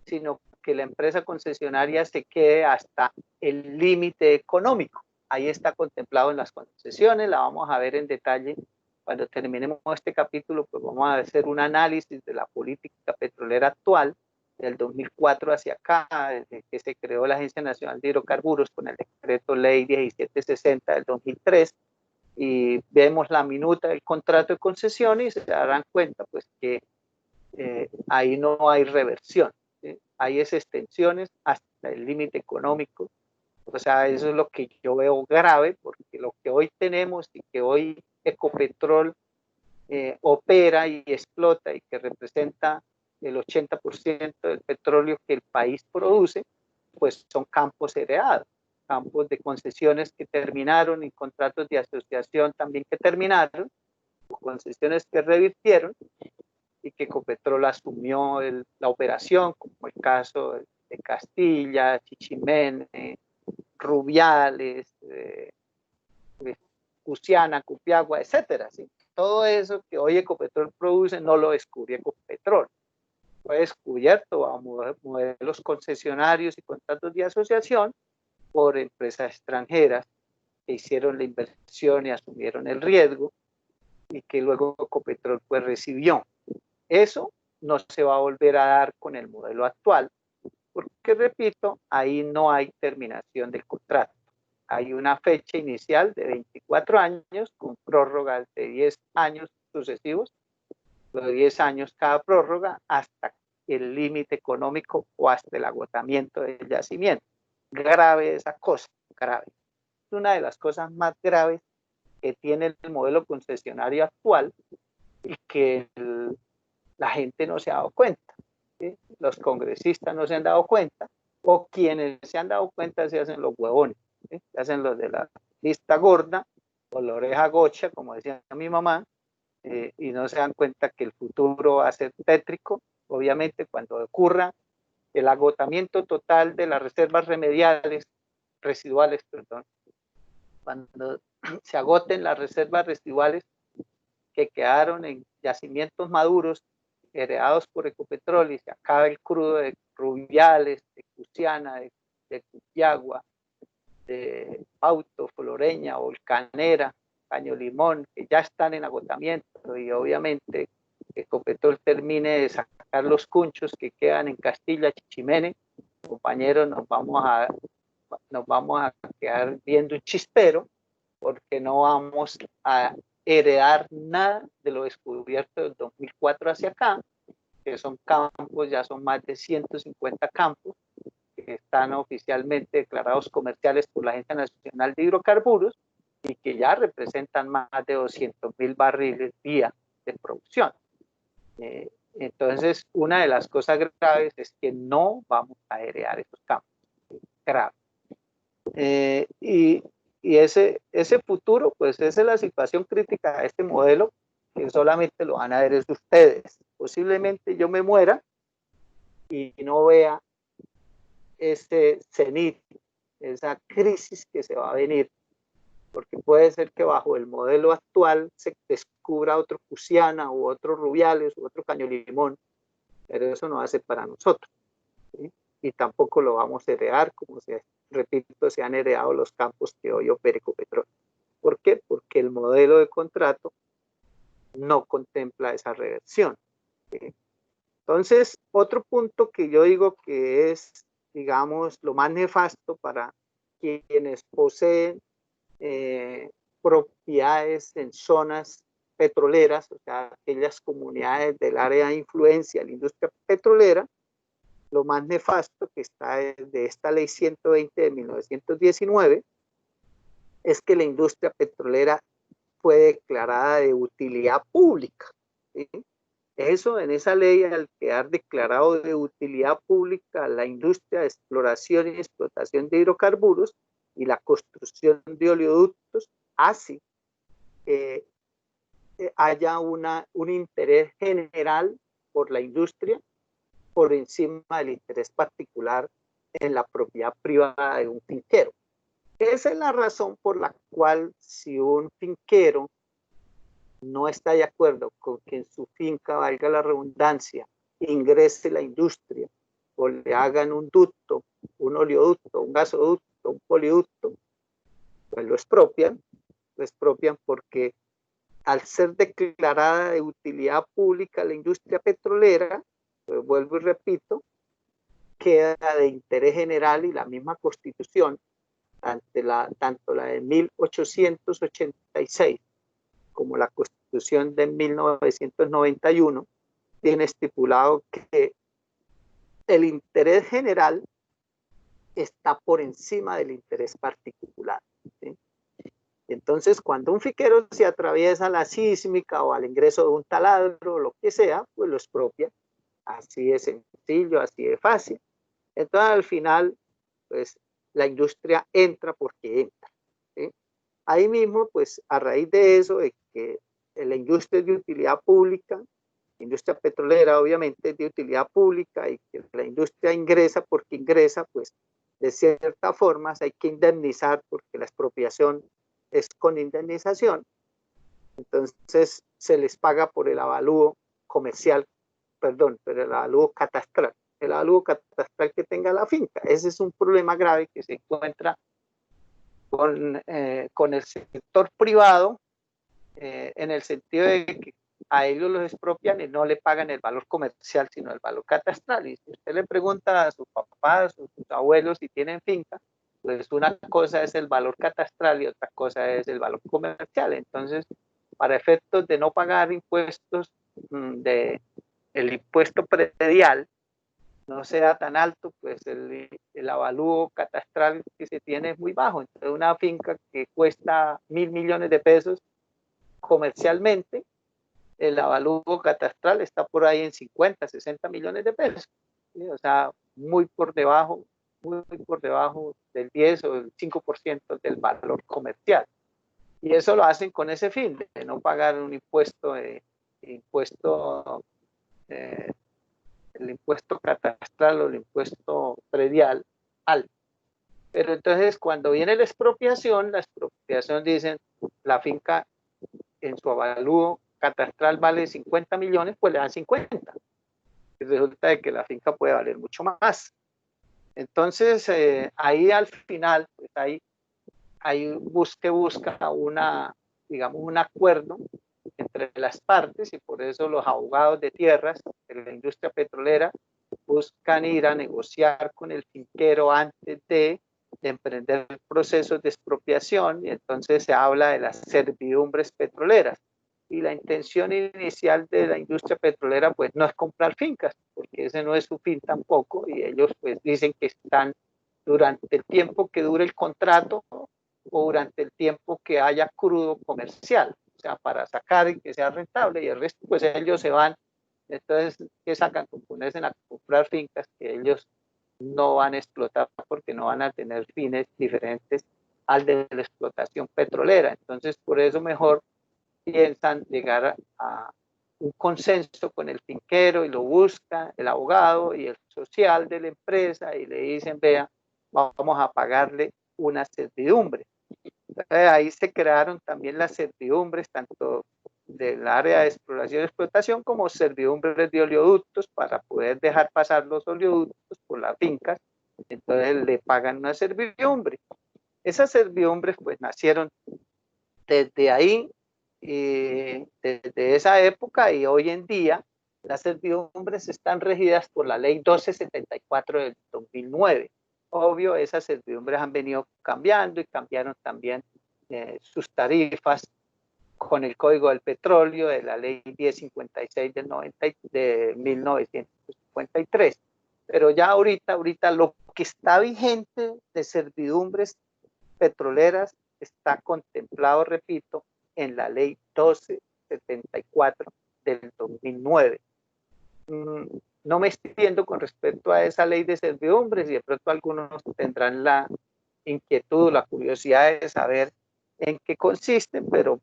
sino que la empresa concesionaria se quede hasta el límite económico. Ahí está contemplado en las concesiones, la vamos a ver en detalle cuando terminemos este capítulo, pues vamos a hacer un análisis de la política petrolera actual del 2004 hacia acá, desde que se creó la Agencia Nacional de Hidrocarburos con el decreto ley 1760 del 2003, y vemos la minuta del contrato de concesión y se darán cuenta pues que ahí no hay reversión. Hay esas extensiones hasta el límite económico. O sea, eso es lo que yo veo grave, porque lo que hoy tenemos y que hoy Ecopetrol opera y explota y que representa el 80% del petróleo que el país produce, pues son campos heredados, campos de concesiones que terminaron y contratos de asociación también que terminaron, concesiones que revirtieron y que Ecopetrol asumió la operación, como el caso de Castilla, Chichimene, Rubiales, Cusiana, Cupiagua, etcétera, ¿sí? Todo eso que hoy Ecopetrol produce no lo descubrió Ecopetrol, fue descubierto a modelos concesionarios y contratos de asociación por empresas extranjeras que hicieron la inversión y asumieron el riesgo y que luego Ecopetrol pues recibió. Eso no se va a volver a dar con el modelo actual, porque repito, ahí no hay terminación del contrato. Hay una fecha inicial de 24 años con prórrogas de 10 años sucesivos, los 10 años cada prórroga hasta el límite económico o hasta el agotamiento del yacimiento. Grave esa cosa, grave. Es una de las cosas más graves que tiene el modelo concesionario actual y que la gente no se ha dado cuenta, ¿sí? Los congresistas no se han dado cuenta, o quienes se han dado cuenta se hacen los huevones, ¿sí? Se hacen los de la lista gorda o la oreja gocha, como decía mi mamá, y no se dan cuenta que el futuro va a ser tétrico, obviamente cuando ocurra el agotamiento total de las reservas residuales, perdón, cuando se agoten las reservas residuales que quedaron en yacimientos maduros heredados por Ecopetrol y se acaba el crudo de Rubiales, de Cusiana, de Cupiagua, de Pauto, Floreña, Volcanera, Caño Limón, que ya están en agotamiento, y obviamente Ecopetrol termine de sacar los cunchos que quedan en Castilla, Chichimene, compañeros, nos vamos a quedar viendo un chispero, porque no vamos a heredar nada de lo descubierto del 2004 hacia acá, que son campos, ya son más de 150 campos que están oficialmente declarados comerciales por la Agencia Nacional de Hidrocarburos y que ya representan más de 200.000 barriles día de producción. Entonces, una de las cosas graves es que no vamos a heredar esos campos. Grave. Y ese futuro, pues esa es la situación crítica de este modelo, que solamente lo van a ver es ustedes. Posiblemente yo me muera y no vea ese cenit, esa crisis que se va a venir, porque puede ser que bajo el modelo actual se descubra otro Cusiana u otro Rubiales u otro Caño Limón, pero eso no hace para nosotros, ¿sí? Y tampoco lo vamos a heredar, como repito, se han heredado los campos que hoy opera Ecopetrol. ¿Por qué? Porque el modelo de contrato no contempla esa reversión, ¿sí? Entonces, otro punto que yo digo que es, digamos, lo más nefasto para quienes poseen propiedades en zonas petroleras, o sea, aquellas comunidades del área de influencia de la industria petrolera, lo más nefasto que está de esta ley 120 de 1919 es que la industria petrolera fue declarada de utilidad pública, ¿sí? Eso, en esa ley, al quedar declarado de utilidad pública la industria de exploración y explotación de hidrocarburos y la construcción de oleoductos, hace que haya un interés general por la industria por encima del interés particular en la propiedad privada de un finquero. Esa es la razón por la cual, si un finquero no está de acuerdo con que en su finca, valga la redundancia, ingrese la industria o le hagan un ducto, un oleoducto, un gasoducto, un poliducto, pues lo expropian porque al ser declarada de utilidad pública la industria petrolera, pues vuelvo y repito, queda de interés general, y la misma Constitución, tanto la de 1886 como la Constitución de 1991, tiene estipulado que el interés general está por encima del interés particular, ¿sí? Entonces, cuando un finquero se atraviesa la sísmica o al ingreso de un taladro o lo que sea, pues lo expropia. Así de sencillo, así de fácil. Entonces, al final, pues la industria entra porque entra, ¿sí? Ahí mismo, pues a raíz de eso, de que la industria es de utilidad pública, la industria petrolera obviamente es de utilidad pública, y que la industria ingresa porque ingresa, pues de cierta forma hay que indemnizar porque la expropiación es con indemnización. Entonces se les paga por el avalúo comercial, perdón, pero el avalúo catastral, el avalúo catastral que tenga la finca. Ese es un problema grave que se encuentra con el sector privado, en el sentido de que a ellos los expropian y no le pagan el valor comercial, sino el valor catastral. Y si usted le pregunta a sus papás o sus abuelos si tienen finca, pues una cosa es el valor catastral y otra cosa es el valor comercial. Entonces, para efectos de no pagar impuestos, el impuesto predial no sea tan alto, pues el avalúo catastral que se tiene es muy bajo. Entonces, una finca que cuesta 1.000 millones de pesos comercialmente, el avalúo catastral está por ahí en 50, 60 millones de pesos, ¿sí? O sea, muy por debajo del 10 o el 5% del valor comercial. Y eso lo hacen con ese fin, de no pagar un impuesto, eh, el impuesto catastral o el impuesto predial alto. Pero entonces, cuando viene la expropiación dicen, la finca en su avalúo catastral vale 50 millones, pues le dan 50. Y resulta de que la finca puede valer mucho más. Entonces, ahí al final, pues ahí busca digamos, un acuerdo entre las partes, y por eso los abogados de tierras de la industria petrolera buscan ir a negociar con el finquero antes de emprender procesos de expropiación, y entonces se habla de las servidumbres petroleras. Y la intención inicial de la industria petrolera pues no es comprar fincas, porque ese no es su fin tampoco, y ellos pues dicen que están durante el tiempo que dure el contrato o durante el tiempo que haya crudo comercial, o sea, para sacar y que sea rentable, y el resto pues ellos se van. Entonces, ¿qué sacan? Ponerse a comprar fincas que ellos no van a explotar porque no van a tener fines diferentes al de la explotación petrolera. Entonces, por eso mejor piensan llegar a un consenso con el finquero, y lo busca el abogado y el social de la empresa y le dicen, vea, vamos a pagarle una servidumbre. Ahí se crearon también las servidumbres, tanto del área de exploración y explotación como servidumbres de oleoductos, para poder dejar pasar los oleoductos por las fincas. Entonces le pagan una servidumbre. Esas servidumbres pues nacieron desde ahí, desde esa época, y hoy en día las servidumbres están regidas por la ley 1274 del 2009. Obvio, esas servidumbres han venido cambiando y cambiaron también sus tarifas con el Código del Petróleo de la ley 1056 de 1953. Pero ya ahorita lo que está vigente de servidumbres petroleras está contemplado, repito, en la ley 1274 del 2009. No me extiendo con respecto a esa ley de servidumbres y de pronto algunos tendrán la inquietud, la curiosidad de saber en qué consisten, pero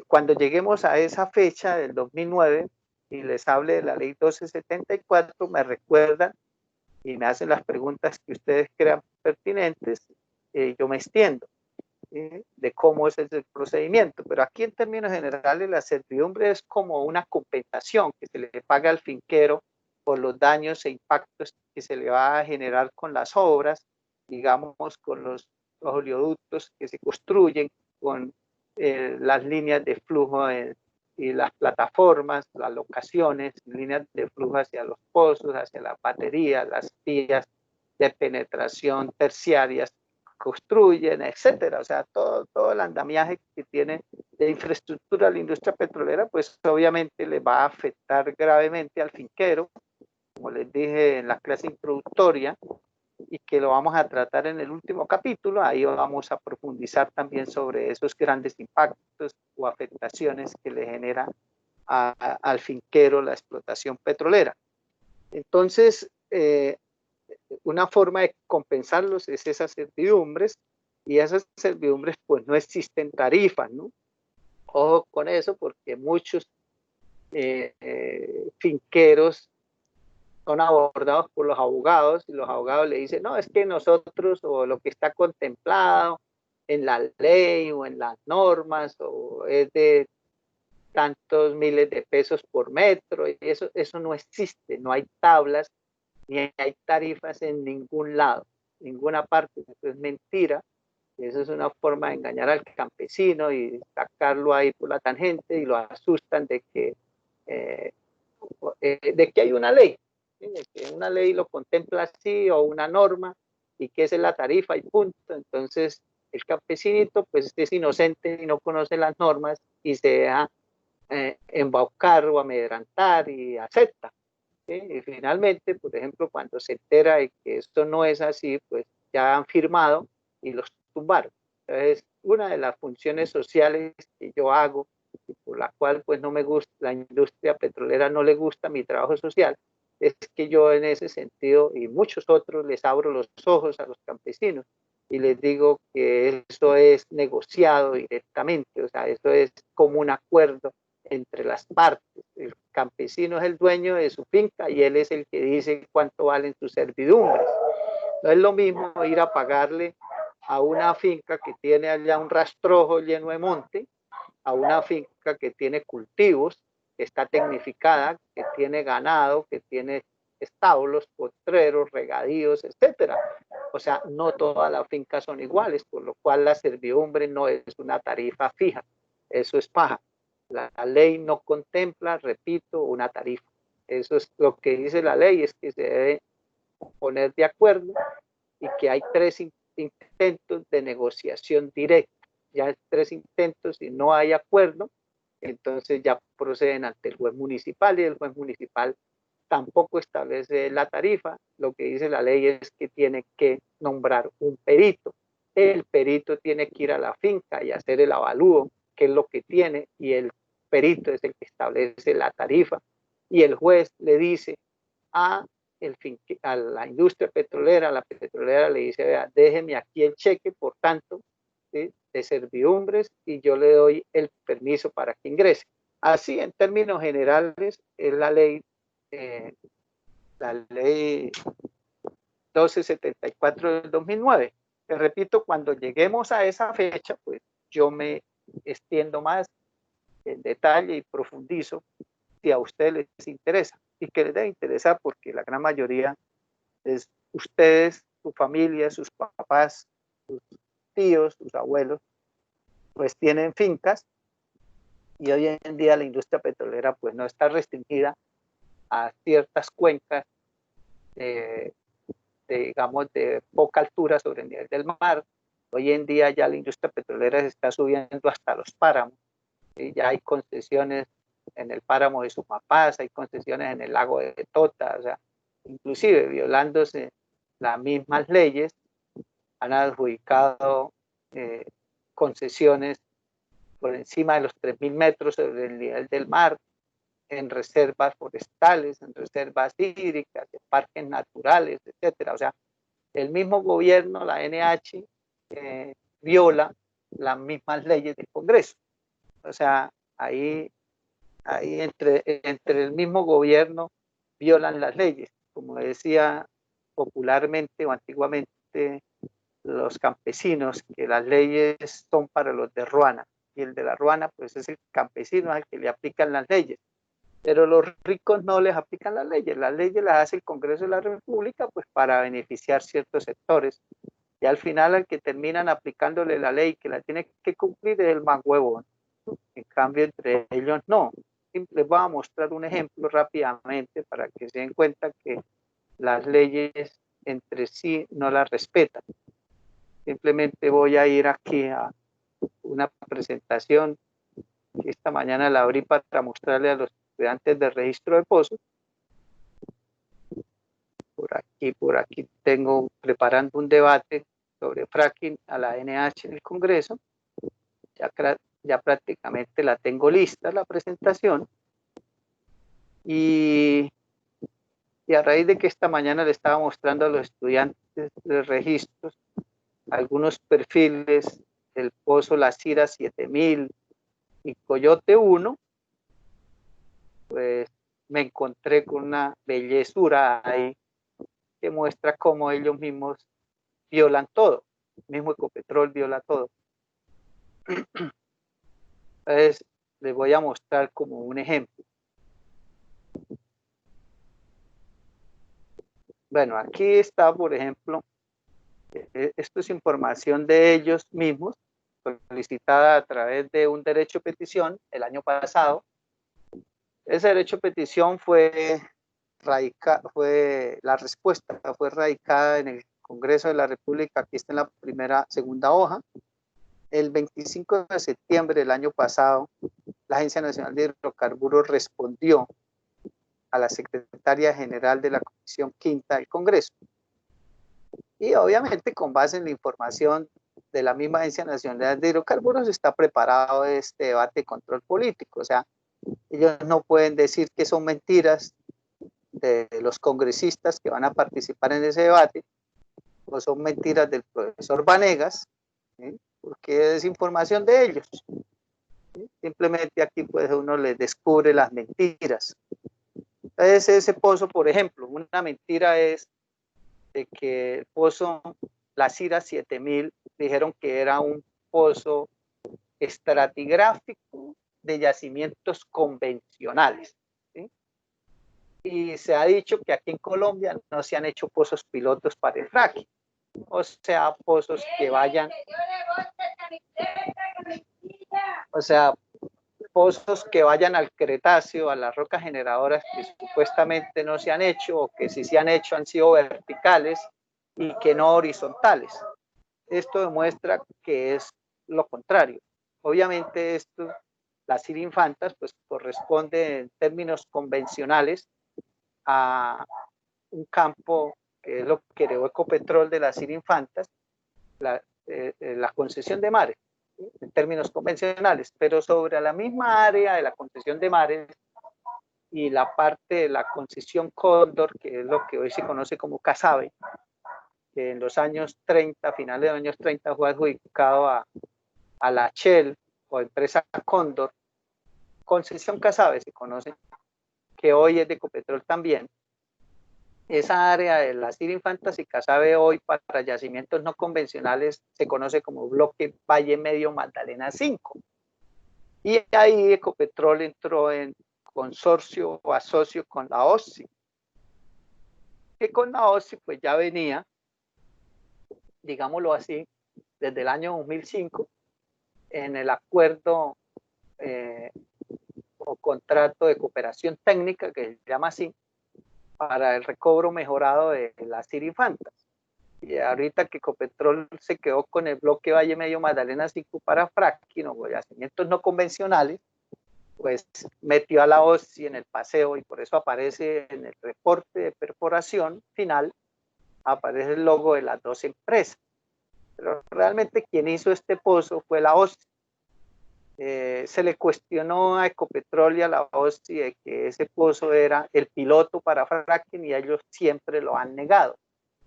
cuando lleguemos a esa fecha del 2009 y les hable de la ley 1274, me recuerdan y me hacen las preguntas que ustedes crean pertinentes, yo me extiendo de cómo es el procedimiento. Pero aquí en términos generales la servidumbre es como una compensación que se le paga al finquero por los daños e impactos que se le va a generar con las obras, digamos con los oleoductos que se construyen, con las líneas de flujo y las plataformas, las locaciones, líneas de flujo hacia los pozos, hacia las baterías, las vías de penetración terciarias construyen, etcétera. O sea, todo el andamiaje que tiene de infraestructura la industria petrolera, pues obviamente le va a afectar gravemente al finquero, como les dije en la clase introductoria, y que lo vamos a tratar en el último capítulo. Ahí vamos a profundizar también sobre esos grandes impactos o afectaciones que le genera al finquero la explotación petrolera. Entonces, una forma de compensarlos es esas servidumbres, y esas servidumbres pues no existen tarifas, ¿no? Ojo con eso, porque muchos finqueros son abordados por los abogados y los abogados le dicen, no, es que nosotros o lo que está contemplado en la ley o en las normas o es de tantos miles de pesos por metro, y eso no existe, no hay tablas ni hay tarifas en ningún lado, ninguna parte. Eso es mentira. Eso es una forma de engañar al campesino y sacarlo ahí por la tangente, y lo asustan de que hay una ley, ¿sí? De que una ley lo contempla así o una norma y que esa es la tarifa y punto. Entonces el campesinito pues es inocente y no conoce las normas y se deja embaucar o amedrentar y acepta. ¿Sí? Y finalmente, por ejemplo, cuando se entera de que esto no es así, pues ya han firmado y los tumbaron. Entonces, una de las funciones sociales que yo hago y por la cual pues no me gusta, la industria petrolera no le gusta mi trabajo social, es que yo en ese sentido y muchos otros les abro los ojos a los campesinos y les digo que eso es negociado directamente, o sea, eso es como un acuerdo entre las partes. El campesino es el dueño de su finca y él es el que dice cuánto valen sus servidumbres. No es lo mismo ir a pagarle a una finca que tiene allá un rastrojo lleno de monte, a una finca que tiene cultivos, que está tecnificada, que tiene ganado, que tiene establos, potreros, regadíos, etcétera. O sea, no todas las fincas son iguales, por lo cual la servidumbre no es una tarifa fija. Eso es paja. La ley no contempla, repito, una tarifa. Eso es lo que dice la ley, es que se debe poner de acuerdo y que hay 3 intentos de negociación directa. Ya 3 intentos y no hay acuerdo, entonces ya proceden ante el juez municipal y el juez municipal tampoco establece la tarifa. Lo que dice la ley es que tiene que nombrar un perito. El perito tiene que ir a la finca y hacer el avalúo, qué es lo que tiene, y el perito es el que establece la tarifa. Y el juez le dice a, a la industria petrolera, la petrolera le dice, vea, déjeme aquí el cheque, por tanto, ¿sí?, de servidumbres, y yo le doy el permiso para que ingrese. Así, en términos generales, es la ley 1274 del 2009. Te repito, cuando lleguemos a esa fecha, pues yo me extiendo más en detalle y profundizo si a ustedes les interesa, y que les debe interesar porque la gran mayoría es ustedes, su familia, sus papás, sus tíos, sus abuelos, pues tienen fincas, y hoy en día la industria petrolera pues no está restringida a ciertas cuencas digamos, de poca altura sobre el nivel del mar. Hoy en día ya la industria petrolera se está subiendo hasta los páramos, ¿sí? Ya hay concesiones en el páramo de Sumapaz, hay concesiones en el lago de Tota, o sea, inclusive violándose las mismas leyes, han adjudicado concesiones por encima de los 3.000 metros sobre el nivel del mar, en reservas forestales, en reservas hídricas, en parques naturales, etcétera. O sea, el mismo gobierno, la NH, viola las mismas leyes del Congreso. O sea, ahí entre el mismo gobierno violan las leyes. Como decía popularmente o antiguamente los campesinos, que las leyes son para los de Ruana, y el de la Ruana pues es el campesino al que le aplican las leyes. Pero los ricos no les aplican las leyes las hace el Congreso de la República pues para beneficiar ciertos sectores, y al final al que terminan aplicándole la ley que la tiene que cumplir es el más huevón. En cambio entre ellos no. Les voy a mostrar un ejemplo rápidamente para que se den cuenta que las leyes entre sí no las respetan. Simplemente voy a ir aquí a una presentación que esta mañana la abrí para mostrarle a los estudiantes del registro de pozos. Por aquí tengo preparando un debate sobre fracking a la NH en el Congreso. Ya prácticamente la tengo lista, la presentación. Y a raíz de que esta mañana le estaba mostrando a los estudiantes de registros algunos perfiles del pozo La Cira 7000 y Coyote 1, pues me encontré con una bellezura ahí que muestra cómo ellos mismos violan todo. El mismo Ecopetrol viola todo. Entonces, les voy a mostrar como un ejemplo. Bueno, aquí está, por ejemplo, esto es información de ellos mismos, solicitada a través de un derecho de petición el año pasado. Ese derecho de petición la respuesta fue radicada en el Congreso de la República, aquí está en la segunda hoja. El 25 de septiembre del año pasado, la Agencia Nacional de Hidrocarburos respondió a la Secretaria General de la Comisión Quinta del Congreso. Y obviamente con base en la información de la misma Agencia Nacional de Hidrocarburos está preparado este debate de control político. O sea, ellos no pueden decir que son mentiras de los congresistas que van a participar en ese debate, o son mentiras del profesor Vanegas, ¿sí? Porque es información de ellos. ¿Sí? Simplemente aquí pues uno les descubre las mentiras. Entonces ese pozo, por ejemplo, una mentira es de que el pozo La Cira 7000 dijeron que era un pozo estratigráfico de yacimientos convencionales. ¿Sí? Y se ha dicho que aquí en Colombia no se han hecho pozos pilotos para el fracking, o sea, pozos que vayan, al Cretáceo, a las rocas generadoras que supuestamente no se han hecho, o que si se han hecho han sido verticales y que no horizontales. Esto demuestra que es lo contrario. Obviamente esto, las Cira Infantas, pues corresponde en términos convencionales a un campo que es lo que creó Ecopetrol de las Cira Infantas, la concesión de mares, ¿sí? En términos convencionales, pero sobre la misma área de la concesión de mares y la parte de la concesión Cóndor, que es lo que hoy se conoce como Casabe, que en los años 30, finales de los años 30, fue adjudicado a la Shell o empresa Cóndor, concesión Casabe se conoce, que hoy es de Ecopetrol también. Esa área de las Cira Infantas y Casabe hoy para yacimientos no convencionales se conoce como bloque Valle Medio Magdalena 5. Y ahí Ecopetrol entró en consorcio o asocio con la OSCI, que con la OSCI pues ya venía, digámoslo así, desde el año 2005 en el acuerdo o contrato de cooperación técnica, que se llama así, para el recobro mejorado de las Cira Infantas. Y ahorita que Ecopetrol se quedó con el bloque Valle Medio Magdalena 5 para fracking o yacimientos no convencionales, pues metió a la OSCI en el paseo, y por eso aparece en el reporte de perforación final, aparece el logo de las dos empresas. Pero realmente quien hizo este pozo fue la OSI. Se le cuestionó a Ecopetrol y a la OSI de que ese pozo era el piloto para fracking y ellos siempre lo han negado.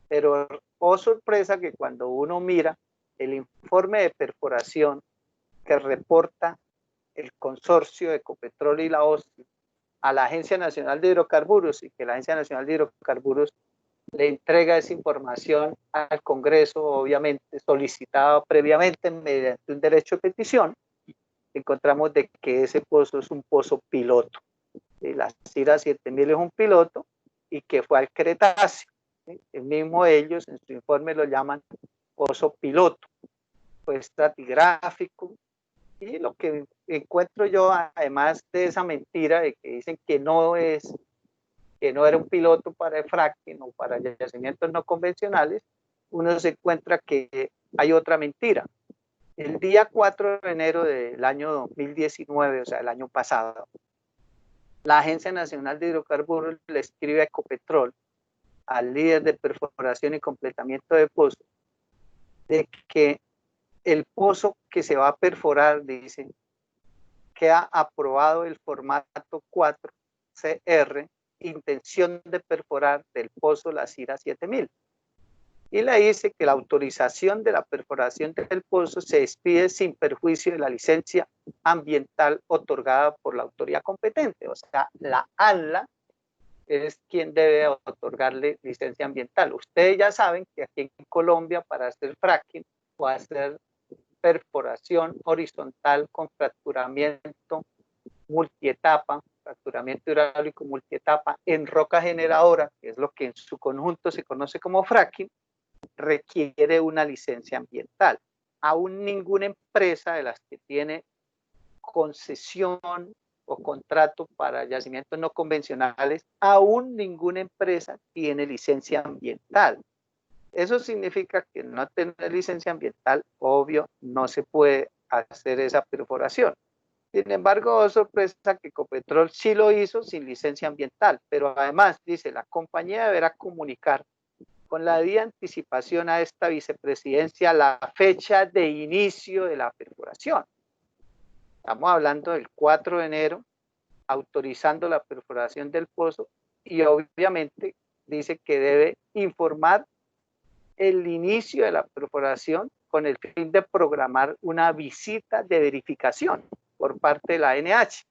Pero, oh sorpresa, que cuando uno mira el informe de perforación que reporta el consorcio de Ecopetrol y la OSI a la Agencia Nacional de Hidrocarburos, y que la Agencia Nacional de Hidrocarburos le entrega esa información al Congreso, obviamente solicitado previamente mediante un derecho de petición, encontramos de que ese pozo es un pozo piloto. La CIRA 7000 es un piloto y que fue al Cretáceo. El mismo ellos en su informe lo llaman pozo piloto. Fue estratigráfico. Y lo que encuentro yo, además de esa mentira de que dicen que no era un piloto para el fracking o para yacimientos no convencionales, uno se encuentra que hay otra mentira. El día 4 de enero del año 2019, o sea, el año pasado, la Agencia Nacional de Hidrocarburos le escribe a Ecopetrol, al líder de perforación y completamiento de pozos, de que el pozo que se va a perforar, dice, queda aprobado el formato 4CR, intención de perforar del pozo La Cira 7000. Y le dice que la autorización de la perforación del pozo se expide sin perjuicio de la licencia ambiental otorgada por la autoridad competente. O sea, la ANLA es quien debe otorgarle licencia ambiental. Ustedes ya saben que aquí en Colombia, para hacer fracking o hacer perforación horizontal con fracturamiento multietapa, fracturamiento hidráulico multietapa en roca generadora, que es lo que en su conjunto se conoce como fracking, requiere una licencia ambiental. Aún ninguna empresa de las que tiene concesión o contrato para yacimientos no convencionales, aún ninguna empresa tiene licencia ambiental. Eso significa que no tener licencia ambiental, obvio, no se puede hacer esa perforación. Sin embargo, oh, sorpresa que Ecopetrol sí lo hizo sin licencia ambiental, pero además dice, la compañía deberá comunicar con la debida anticipación a esta vicepresidencia la fecha de inicio de la perforación. Estamos hablando del 4 de enero, autorizando la perforación del pozo, y obviamente dice que debe informar el inicio de la perforación con el fin de programar una visita de verificación por parte de la ANH.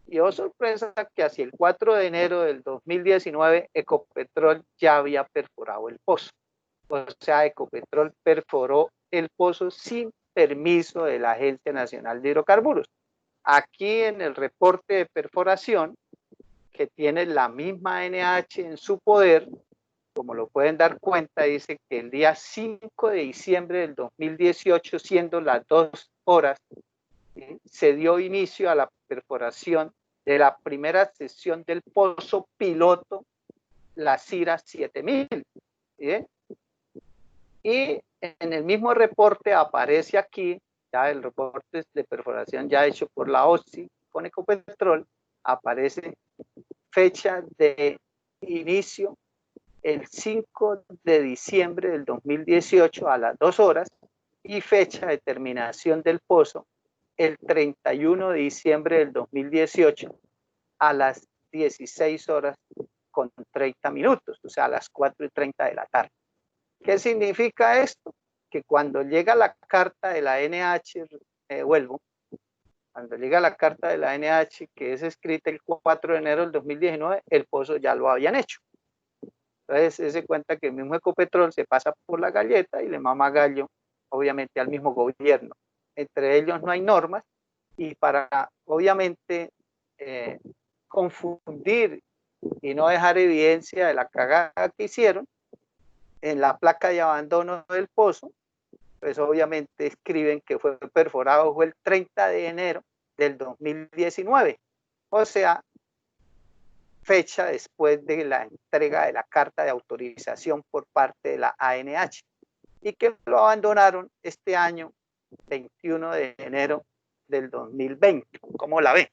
Y oh sorpresa que hacia el 4 de enero del 2019 Ecopetrol ya había perforado el pozo. O sea, Ecopetrol perforó el pozo sin permiso de la Agencia Nacional de Hidrocarburos. Aquí en el reporte de perforación, que tiene la misma ANH en su poder, como lo pueden dar cuenta, dice que el día 5 de diciembre del 2018, siendo las 2 horas, se dio inicio a la perforación de la primera sesión del pozo piloto La Cira 7000. ¿Sí? Y en el mismo reporte aparece aquí, ya el reporte de perforación ya hecho por la OSI con Ecopetrol, aparece fecha de inicio el 5 de diciembre del 2018 a las 2 horas y fecha de terminación del pozo el 31 de diciembre del 2018 a las 16 horas con 30 minutos, o sea, a las 4:30 de la tarde. ¿Qué significa esto? Que cuando llega la carta de la NH, vuelvo, cuando llega la carta de la NH, que es escrita el 4 de enero del 2019, el pozo ya lo habían hecho. Entonces, se cuenta que el mismo Ecopetrol se pasa por la galleta y le mama gallo, obviamente, al mismo gobierno. Entre ellos no hay normas y para, obviamente, confundir y no dejar evidencia de la cagada que hicieron, en la placa de abandono del pozo, pues obviamente escriben que fue perforado fue el 30 de enero del 2019. O sea, fecha después de la entrega de la carta de autorización por parte de la ANH y que lo abandonaron este año 21 de enero del 2020. ¿Cómo la ve?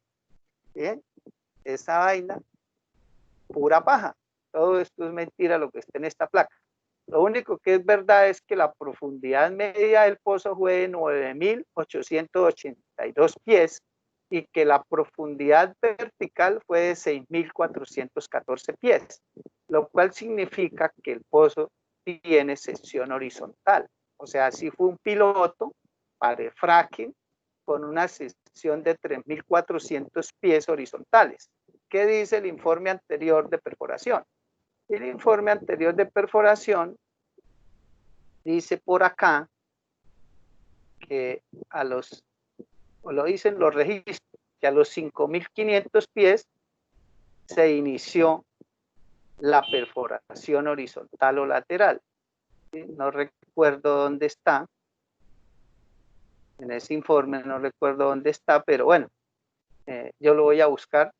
¿Bien? Esa vaina, pura paja. Todo esto es mentira lo que está en esta placa. Lo único que es verdad es que la profundidad media del pozo fue de 9.882 pies y que la profundidad vertical fue de 6.414 pies, lo cual significa que el pozo tiene sección horizontal. O sea, sí fue un piloto para el fracking con una sección de 3.400 pies horizontales. ¿Qué dice el informe anterior de perforación? El informe anterior de perforación dice por acá que o lo dicen los registros, que a los 5.500 pies se inició la perforación horizontal o lateral. No recuerdo dónde está, en ese informe no recuerdo dónde está, pero bueno, yo lo voy a buscar,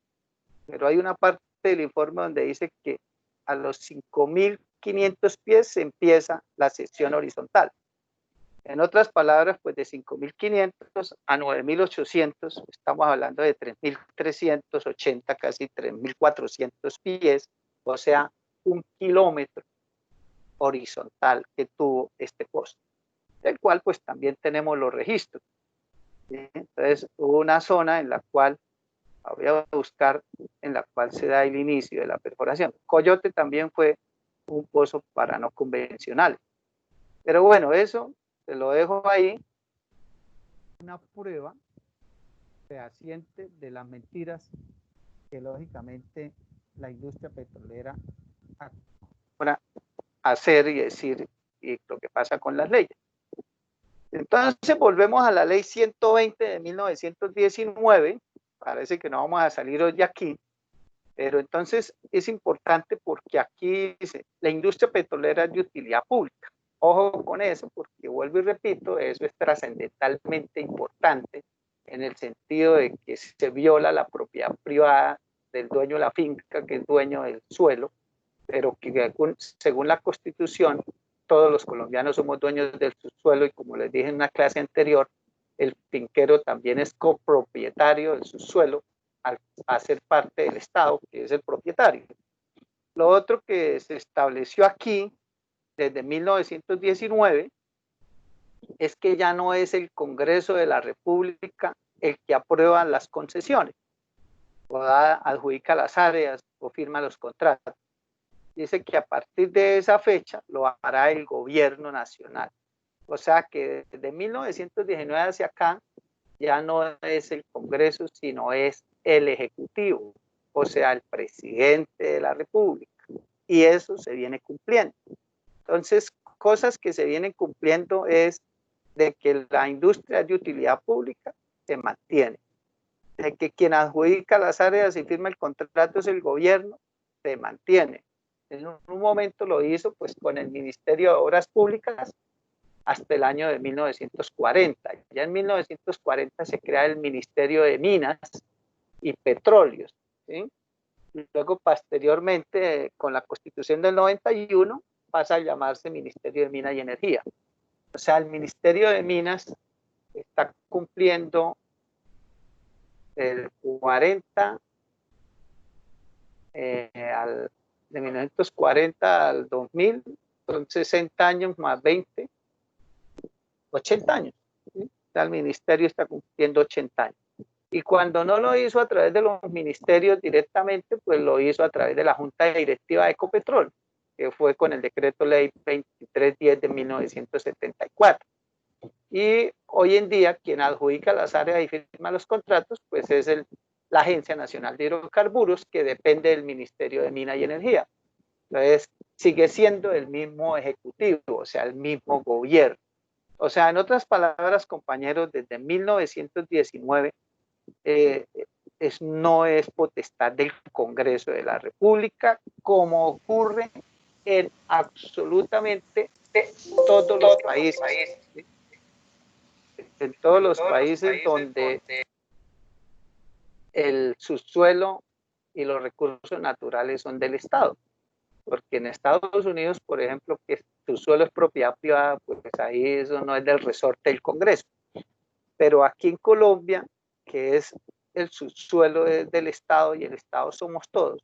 pero hay una parte del informe donde dice que a los 5.500 pies se empieza la sección horizontal. En otras palabras, pues de 5.500 a 9.800, estamos hablando de 3.380, casi 3.400 pies, o sea, 1 kilómetro horizontal que tuvo este pozo, del cual pues también tenemos los registros. ¿Sí? Entonces, hubo una zona en la cual, voy a buscar, en la cual se da el inicio de la perforación. Coyote también fue un pozo para no convencionales. Pero bueno, eso te lo dejo ahí. Una prueba fehaciente de las mentiras que lógicamente la industria petrolera para hacer y decir y lo que pasa con las leyes. Entonces volvemos a la ley 120 de 1919, parece que no vamos a salir hoy de aquí, pero entonces es importante porque aquí dice, la industria petrolera es de utilidad pública. Ojo con eso, porque vuelvo y repito, eso es trascendentalmente importante en el sentido de que se viola la propiedad privada del dueño de la finca, que es dueño del suelo, pero que según la Constitución, todos los colombianos somos dueños del subsuelo y como les dije en una clase anterior, el finquero también es copropietario del subsuelo al ser parte del Estado, que es el propietario. Lo otro que se estableció aquí desde 1919 es que ya no es el Congreso de la República el que aprueba las concesiones, o adjudica las áreas o firma los contratos. Dice que a partir de esa fecha lo hará el gobierno nacional. O sea que desde 1919 hacia acá ya no es el Congreso, sino es el Ejecutivo, o sea, el presidente de la República. Y eso se viene cumpliendo. Entonces, cosas que se vienen cumpliendo es de que la industria de utilidad pública se mantiene, de que quien adjudica las áreas y firma el contrato es el gobierno, se mantiene. En un momento lo hizo pues con el Ministerio de Obras Públicas hasta el año de 1940. Ya en 1940 se crea el Ministerio de Minas y Petróleos. ¿Sí? Luego, posteriormente, con la Constitución del 91, pasa a llamarse Ministerio de Minas y Energía. O sea, el Ministerio de Minas está cumpliendo el 40, de 1940 al 2000, son 60 años más 20, 80 años. ¿Sí? O sea, el ministerio está cumpliendo 80 años. Y cuando no lo hizo a través de los ministerios directamente, pues lo hizo a través de la Junta Directiva de Ecopetrol, que fue con el decreto ley 2310 de 1974. Y hoy en día quien adjudica las áreas y firma los contratos, pues es la Agencia Nacional de Hidrocarburos, que depende del Ministerio de Minas y Energía. Entonces, sigue siendo el mismo ejecutivo, o sea, el mismo gobierno. O sea, en otras palabras, compañeros, desde 1919 no es potestad del Congreso de la República, como ocurre en absolutamente todos los países. ¿Sí? En todos los países donde el subsuelo y los recursos naturales son del Estado. Porque en Estados Unidos, por ejemplo, que su suelo es propiedad privada, pues ahí eso no es del resorte del Congreso. Pero aquí en Colombia, que es el subsuelo del Estado y el Estado somos todos,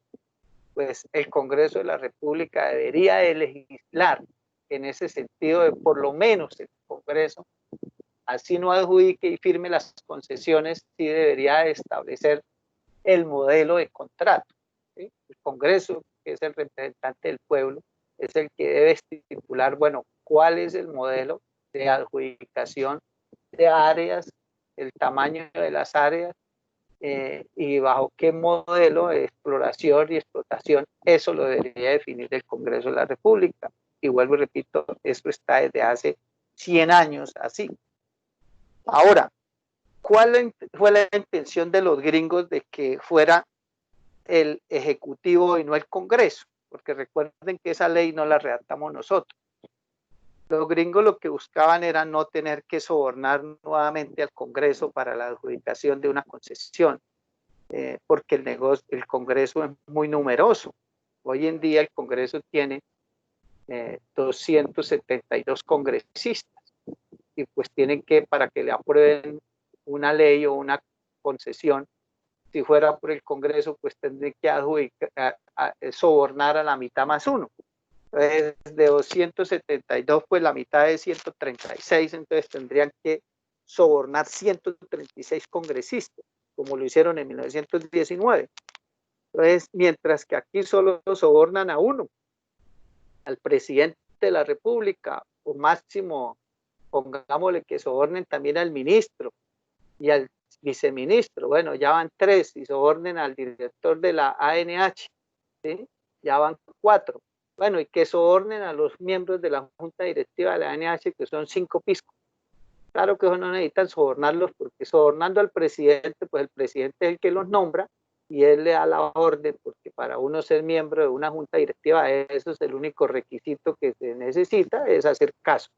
pues el Congreso de la República debería de legislar en ese sentido de por lo menos el Congreso, así no adjudique y firme las concesiones, sí debería establecer el modelo de contrato, ¿sí? El Congreso, que es el representante del pueblo, es el que debe estipular, bueno, cuál es el modelo de adjudicación de áreas, el tamaño de las áreas, y bajo qué modelo de exploración y explotación, eso lo debería definir el Congreso de la República. Y vuelvo y repito, eso está desde hace 100 años así. Ahora, ¿cuál fue la intención de los gringos de que fuera el Ejecutivo y no el Congreso? Porque recuerden que esa ley no la redactamos nosotros. Los gringos lo que buscaban era no tener que sobornar nuevamente al Congreso para la adjudicación de una concesión, porque el Congreso es muy numeroso. Hoy en día el Congreso tiene 272 congresistas y pues tienen que, para que le aprueben una ley o una concesión, si fuera por el Congreso, pues tendría que sobornar a la mitad más uno. Entonces, de 272, pues la mitad es 136, entonces tendrían que sobornar 136 congresistas, como lo hicieron en 1919. Entonces, mientras que aquí solo sobornan a uno, al presidente de la República, o máximo, pongámosle que sobornen también al ministro y al viceministro, bueno, ya van 3, y sobornen al director de la ANH, ¿sí? Ya van 4. Bueno, y que sobornen a los miembros de la junta directiva de la ANH, que son 5 piscos. Claro que eso no necesitan sobornarlos, porque sobornando al presidente, pues el presidente es el que los nombra y él le da la orden, porque para uno ser miembro de una junta directiva, eso es el único requisito que se necesita, es hacer caso.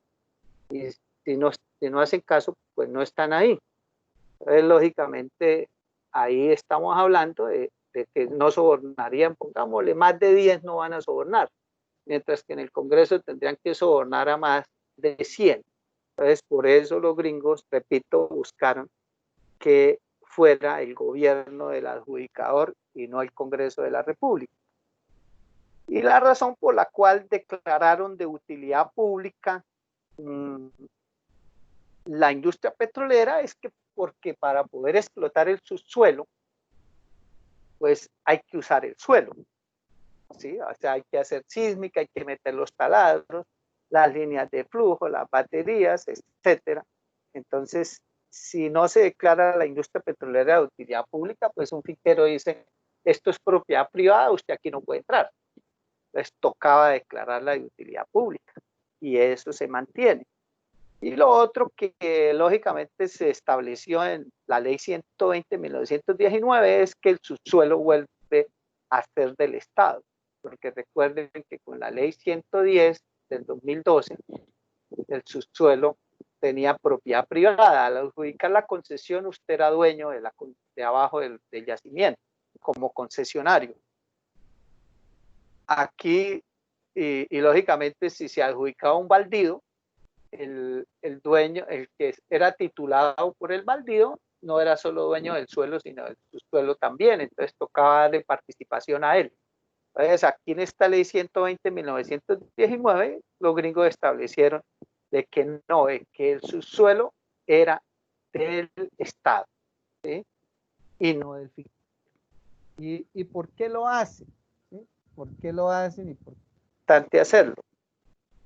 Y si no hacen caso, pues no están ahí. Entonces, lógicamente, ahí estamos hablando de que no sobornarían, pongámosle, más de 10 no van a sobornar, mientras que en el Congreso tendrían que sobornar a más de 100. Entonces, por eso los gringos, repito, buscaron que fuera el gobierno del adjudicador y no el Congreso de la República. Y la razón por la cual declararon de utilidad pública la industria petrolera es que porque para poder explotar el subsuelo, pues hay que usar el suelo, ¿sí? O sea, hay que hacer sísmica, hay que meter los taladros, las líneas de flujo, las baterías, etcétera. Entonces, si no se declara la industria petrolera de utilidad pública, pues un finquero dice, esto es propiedad privada, usted aquí no puede entrar. Entonces, tocaba declararla de utilidad pública y eso se mantiene. Y lo otro que lógicamente se estableció en la ley 120 de 1919 es que el subsuelo vuelve a ser del Estado, porque recuerden que con la ley 110 del 2012 el subsuelo tenía propiedad privada. Al adjudicar la concesión, usted era dueño de abajo del yacimiento, como concesionario. Aquí, y lógicamente, si se adjudicaba un baldío, el dueño, el que era titulado por el baldío, no era solo dueño del suelo, sino del subsuelo también, entonces tocaba darle participación a él. Entonces, aquí en esta ley 120 de 1919, los gringos establecieron de que no, de que el subsuelo era del Estado, ¿sí? Y no del finquero. ¿Y por qué lo hacen? ¿Sí? ¿Por qué lo hacen y por qué es importante hacerlo?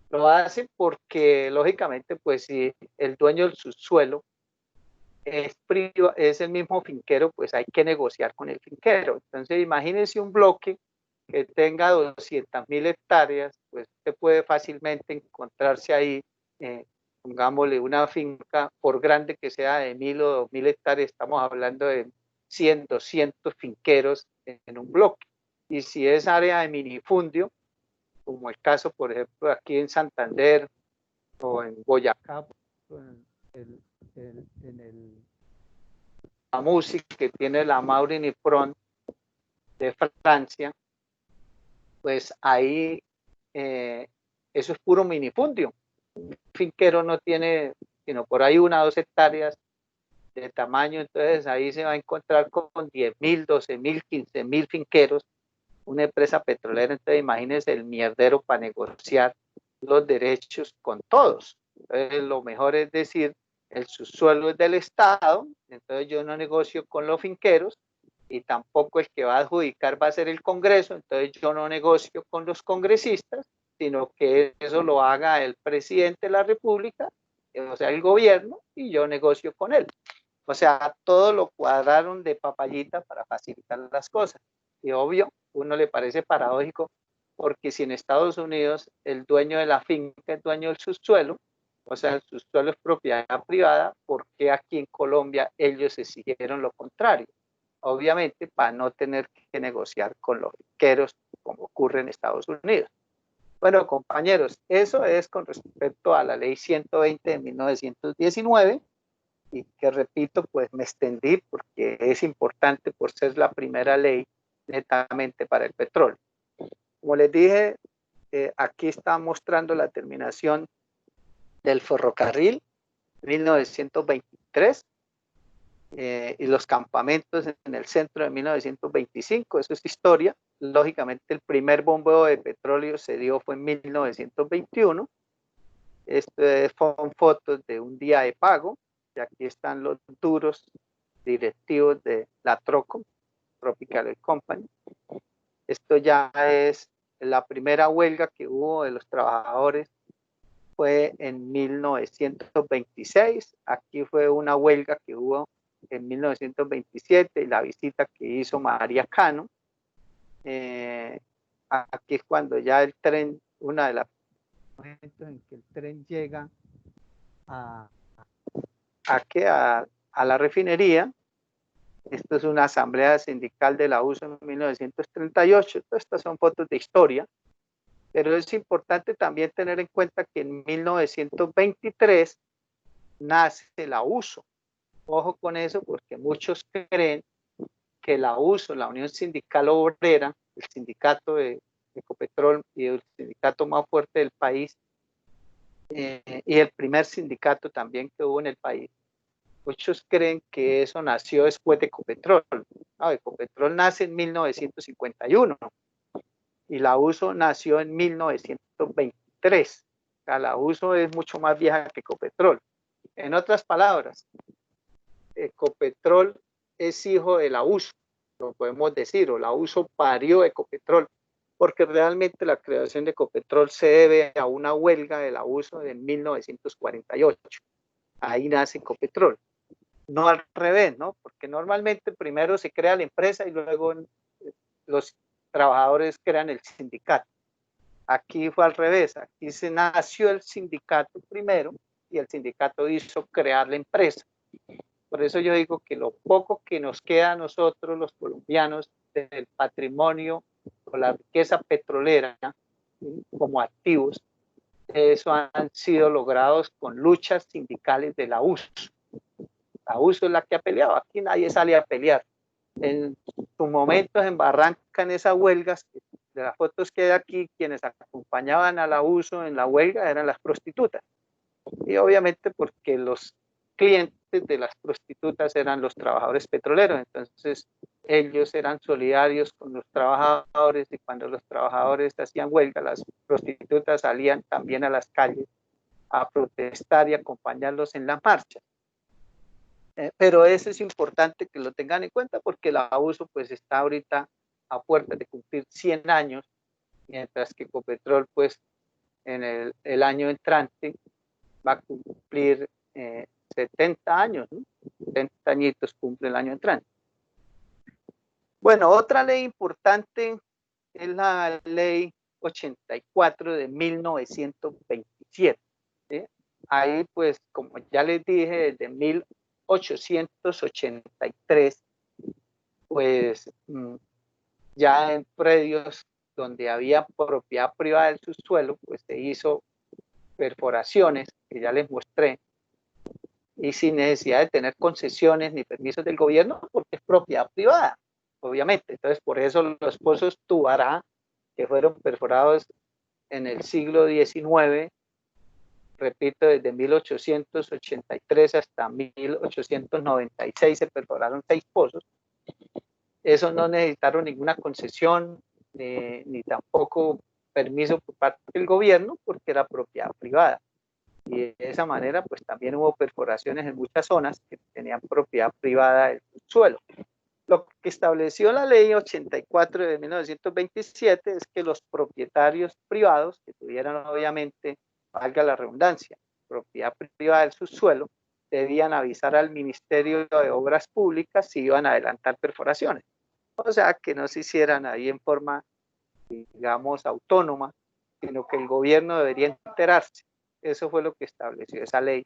Lo hacen porque, lógicamente, pues si el dueño del subsuelo es el mismo finquero, pues hay que negociar con el finquero. Entonces, imagínense un bloque que tenga 200.000 hectáreas, pues usted puede fácilmente encontrarse ahí, pongámosle una finca, por grande que sea de 1.000 o 2.000 hectáreas, estamos hablando de 100, 200 finqueros en un bloque. Y si es área de minifundio, como el caso, por ejemplo, aquí en Santander o en Boyacá, en la música que tiene la Maurin y Pron de Francia, pues ahí eso es puro minifundio. Un finquero no tiene sino por ahí 1 o 2 hectáreas de tamaño, entonces ahí se va a encontrar con 10.000, 12.000, 15.000 finqueros, una empresa petrolera. Entonces imagínense el mierdero para negociar los derechos con todos. Entonces, lo mejor es decir, el subsuelo es del Estado, entonces yo no negocio con los finqueros y tampoco el que va a adjudicar va a ser el Congreso, entonces yo no negocio con los congresistas, sino que eso lo haga el presidente de la República, o sea, el gobierno, y yo negocio con él. O sea, todo lo cuadraron de papayita para facilitar las cosas. Y obvio, uno le parece paradójico, porque si en Estados Unidos el dueño de la finca es dueño del subsuelo, o sea, el subsuelo es propiedad privada, ¿por qué aquí en Colombia ellos exigieron lo contrario? Obviamente, para no tener que negociar con los finqueros, como ocurre en Estados Unidos. Bueno, compañeros, eso es con respecto a la ley 120 de 1919, y que repito, pues me extendí porque es importante por ser la primera ley netamente para el petróleo. Como les dije, aquí está mostrando la terminación del ferrocarril 1923 y los campamentos en el centro de 1925, eso es historia. Lógicamente el primer bombeo de petróleo se dio fue en 1921. Son fotos de un día de pago, y aquí están los duros directivos de la Trocom, Tropical Oil Company. Esto ya es la primera huelga que hubo de los trabajadores, fue en 1926. Aquí fue una huelga que hubo en 1927 y la visita que hizo María Cano. Aquí es cuando ya el tren, una de las momentos en que el tren llega a la refinería. Esto es una asamblea sindical de la USO en 1938. Todas estas son fotos de historia, pero es importante también tener en cuenta que en 1923 nace la USO. Ojo con eso, porque muchos creen que la USO, la Unión Sindical Obrera, el sindicato de Ecopetrol y el sindicato más fuerte del país, y el primer sindicato también que hubo en el país, muchos creen que eso nació después de Ecopetrol. No, Ecopetrol nace en 1951 y la USO nació en 1923. O sea, la USO es mucho más vieja que Ecopetrol. En otras palabras, Ecopetrol es hijo de la USO, lo podemos decir, o la USO parió Ecopetrol, porque realmente la creación de Ecopetrol se debe a una huelga de la USO en 1948. Ahí nace Ecopetrol. No al revés, ¿no? Porque normalmente primero se crea la empresa y luego los trabajadores crean el sindicato. Aquí fue al revés, aquí se nació el sindicato primero y el sindicato hizo crear la empresa. Por eso yo digo que lo poco que nos queda a nosotros los colombianos del patrimonio o la riqueza petrolera como activos, eso han sido logrados con luchas sindicales de la USO. La USO es la que ha peleado, aquí nadie sale a pelear. En sus momentos en Barranca, en esas huelgas, de las fotos que hay aquí, quienes acompañaban a la USO en la huelga eran las prostitutas. Y obviamente porque los clientes de las prostitutas eran los trabajadores petroleros, entonces ellos eran solidarios con los trabajadores y cuando los trabajadores hacían huelga, las prostitutas salían también a las calles a protestar y acompañarlos en las marchas. Pero eso es importante que lo tengan en cuenta porque la USO pues está ahorita a puertas de cumplir 100 años, mientras que Ecopetrol pues en el año entrante va a cumplir 70 años, ¿no? 70 añitos cumple el año entrante. Bueno, otra ley importante es la ley 84 de 1927. ¿Sí? Ahí pues como ya les dije, desde 1883, pues ya en predios donde había propiedad privada del subsuelo, pues se hizo perforaciones, que ya les mostré, y sin necesidad de tener concesiones ni permisos del gobierno, porque es propiedad privada, obviamente. Entonces, por eso los pozos Tubará, que fueron perforados en el siglo XIX, repito, desde 1883 hasta 1896 se perforaron 6 pozos. Esos no necesitaron ninguna concesión, ni tampoco permiso por parte del gobierno porque era propiedad privada. Y de esa manera, pues también hubo perforaciones en muchas zonas que tenían propiedad privada del suelo. Lo que estableció la ley 84 de 1927 es que los propietarios privados, que tuvieran obviamente, valga la redundancia, propiedad privada del subsuelo, debían avisar al Ministerio de Obras Públicas si iban a adelantar perforaciones. O sea, que no se hicieran ahí en forma, digamos, autónoma, sino que el gobierno debería enterarse. Eso fue lo que estableció esa ley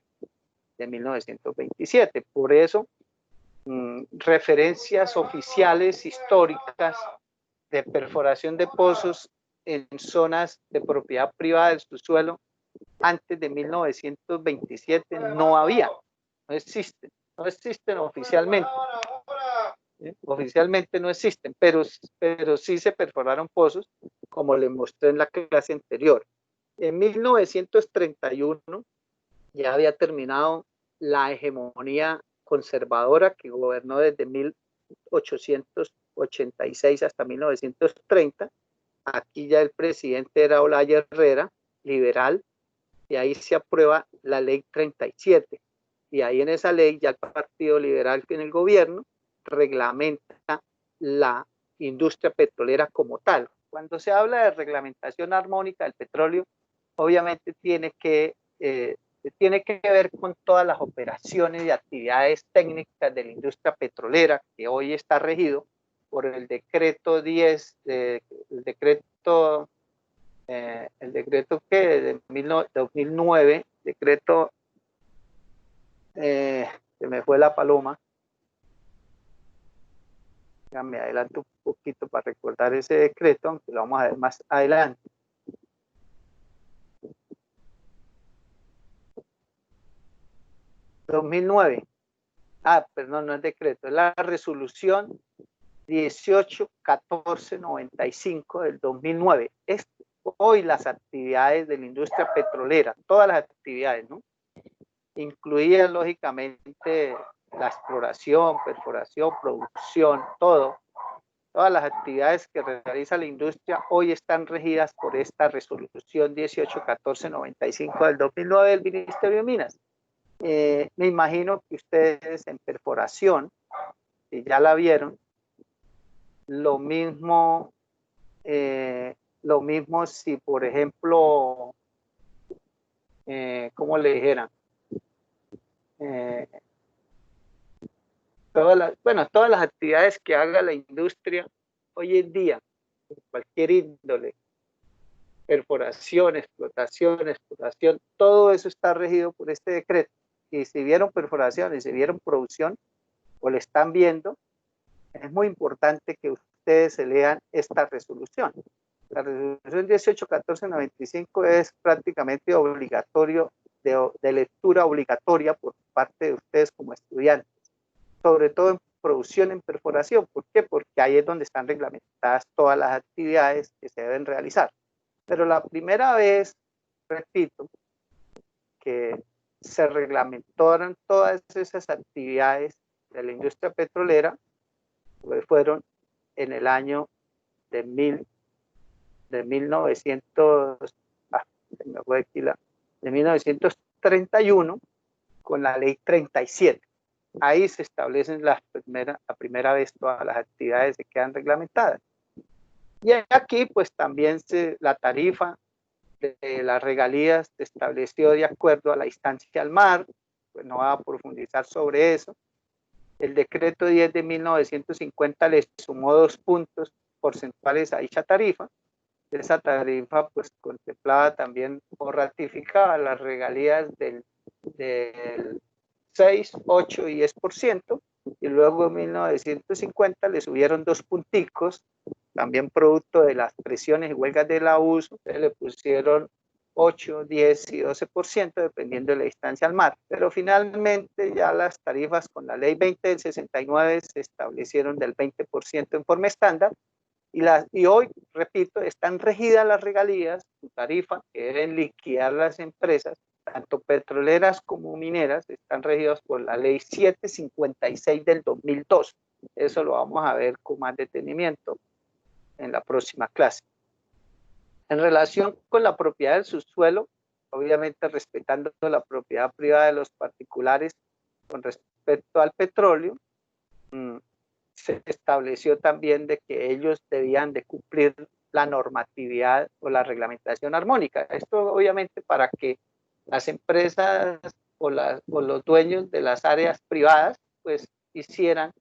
de 1927. Por eso, referencias oficiales históricas de perforación de pozos en zonas de propiedad privada del subsuelo antes de 1927 no había, no existen oficialmente. Oficialmente no existen, pero sí se perforaron pozos, como les mostré en la clase anterior. En 1931 ya había terminado la hegemonía conservadora que gobernó desde 1886 hasta 1930. Aquí ya el presidente era Olaya Herrera, liberal, y ahí se aprueba la ley 37. Y ahí en esa ley ya el Partido Liberal que en el gobierno reglamenta la industria petrolera como tal. Cuando se habla de reglamentación armónica del petróleo, obviamente tiene que ver con todas las operaciones y actividades técnicas de la industria petrolera, que hoy está regido por el decreto 10, el decreto que de 2009, decreto, se me fue la paloma, ya me adelanto un poquito para recordar ese decreto, aunque lo vamos a ver más adelante. ...2009... perdón, no es decreto, es la resolución 18-1495 del 2009. Es hoy las actividades de la industria petrolera, todas las actividades, ¿no? Incluidas lógicamente la exploración, perforación, producción, todas las actividades que realiza la industria hoy están regidas por esta resolución 18-1495 del 2009 del Ministerio de Minas. Me imagino que ustedes en perforación, si ya la vieron, lo mismo si, por ejemplo, ¿cómo le dijeran? Todas las actividades que haga la industria hoy en día, cualquier índole, perforación, explotación, todo eso está regido por este decreto. Y si vieron perforación y si vieron producción, o le están viendo, es muy importante que ustedes se lean esta resolución. La resolución 18-1495 es prácticamente obligatorio, de lectura obligatoria por parte de ustedes como estudiantes, sobre todo en producción, en perforación. ¿Por qué? Porque ahí es donde están reglamentadas todas las actividades que se deben realizar. Pero la primera vez, repito, que se reglamentaron todas esas actividades de la industria petrolera, pues fueron en el año de 1931 con la ley 37. Ahí se establecen la primera vez todas las actividades que quedan reglamentadas. Y aquí pues también la tarifa de las regalías se estableció de acuerdo a la distancia al mar, pues no va a profundizar sobre eso. El decreto 10 de 1950 le sumó 2 puntos porcentuales a dicha tarifa. Esa tarifa pues contemplaba también o ratificaba las regalías del 6, 8 y 10%, y luego en 1950 le subieron 2 punticos, también producto de las presiones y huelgas de la USO, le pusieron 8, 10 y 12%, dependiendo de la distancia al mar. Pero finalmente ya las tarifas con la ley 20 del 69 se establecieron del 20% en forma estándar, y hoy, repito, están regidas las regalías, su tarifa, que deben liquidar las empresas, tanto petroleras como mineras, están regidas por la ley 756 del 2002. Eso lo vamos a ver con más detenimiento en la próxima clase. En relación con la propiedad del subsuelo, obviamente respetando la propiedad privada de los particulares con respecto al petróleo, se estableció también de que ellos debían de cumplir la normatividad o la reglamentación armónica. Esto obviamente para que las empresas o los dueños de las áreas privadas pues hicieran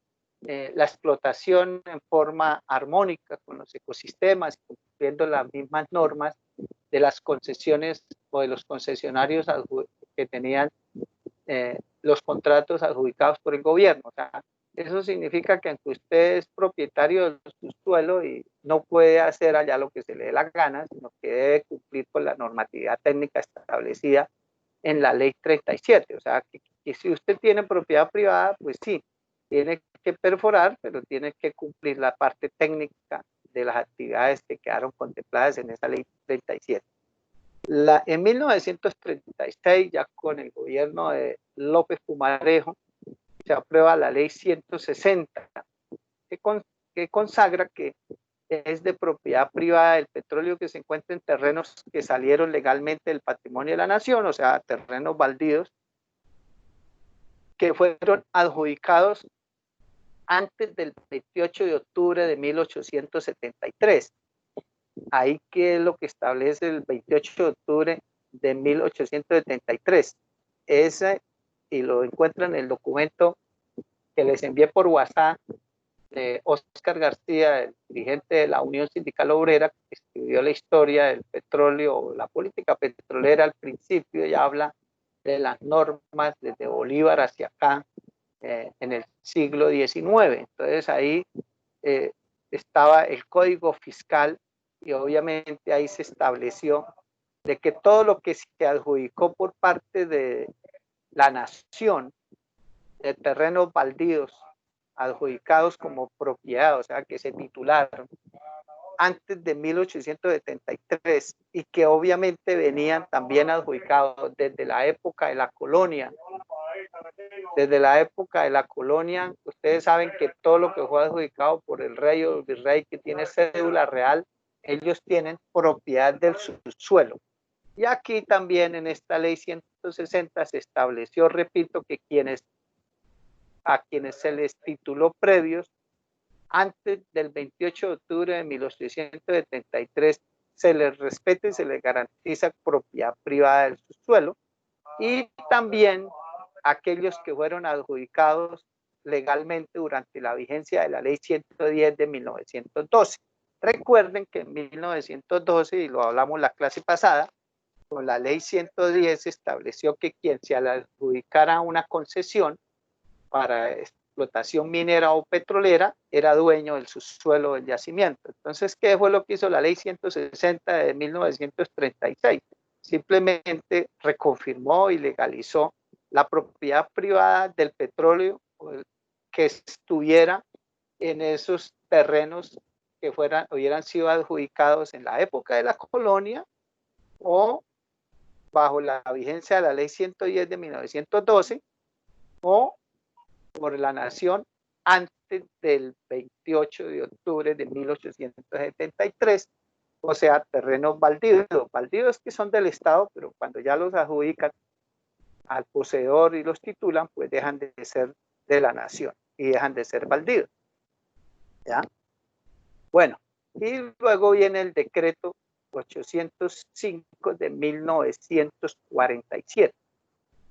la explotación en forma armónica con los ecosistemas, cumpliendo las mismas normas de las concesiones o de los concesionarios que tenían los contratos adjudicados por el gobierno. O sea, eso significa que aunque usted es propietario de su suelo y no puede hacer allá lo que se le dé la gana, sino que debe cumplir con la normatividad técnica establecida en la ley 37. O sea, que si usted tiene propiedad privada, pues sí, tiene que perforar, pero tiene que cumplir la parte técnica de las actividades que quedaron contempladas en esa ley 37. En 1936, ya con el gobierno de López Pumarejo, se aprueba la ley 160, que consagra que es de propiedad privada el petróleo que se encuentra en terrenos que salieron legalmente del patrimonio de la nación, o sea, terrenos baldíos, que fueron adjudicados antes del 28 de octubre de 1873. Ahí, ¿qué es lo que establece el 28 de octubre de 1873? Ese, y lo encuentran en el documento que les envié por WhatsApp de Oscar García, el dirigente de la Unión Sindical Obrera, que escribió la historia del petróleo, la política petrolera al principio, y habla de las normas desde Bolívar hacia acá en el siglo XIX. Entonces ahí estaba el Código Fiscal y obviamente ahí se estableció de que todo lo que se adjudicó por parte de la nación, de terrenos baldíos adjudicados como propiedad, o sea, que se titularon antes de 1873 y que obviamente venían también adjudicados desde la época de la colonia. Desde la época de la colonia, ustedes saben que todo lo que fue adjudicado por el rey o el virrey que tiene cédula real, ellos tienen propiedad del subsuelo. Y aquí también en esta ley 160 se estableció, repito, que a quienes se les tituló previos antes del 28 de octubre de 1873 se les respeta y se les garantiza propiedad privada del subsuelo, y también aquellos que fueron adjudicados legalmente durante la vigencia de la ley 110 de 1912. Recuerden que en 1912, y lo hablamos la clase pasada, con la ley 110 se estableció que quien se adjudicara una concesión para explotación minera o petrolera era dueño del subsuelo del yacimiento. Entonces, ¿qué fue lo que hizo la ley 160 de 1936? Simplemente reconfirmó y legalizó la propiedad privada del petróleo que estuviera en esos terrenos que hubieran sido adjudicados en la época de la colonia o bajo la vigencia de la ley 110 de 1912 o por la nación antes del 28 de octubre de 1873, o sea, terrenos baldíos que son del Estado, pero cuando ya los adjudican al poseedor y los titulan, pues dejan de ser de la nación y dejan de ser baldíos. ¿Ya? Bueno, y luego viene el decreto 805 de 1947.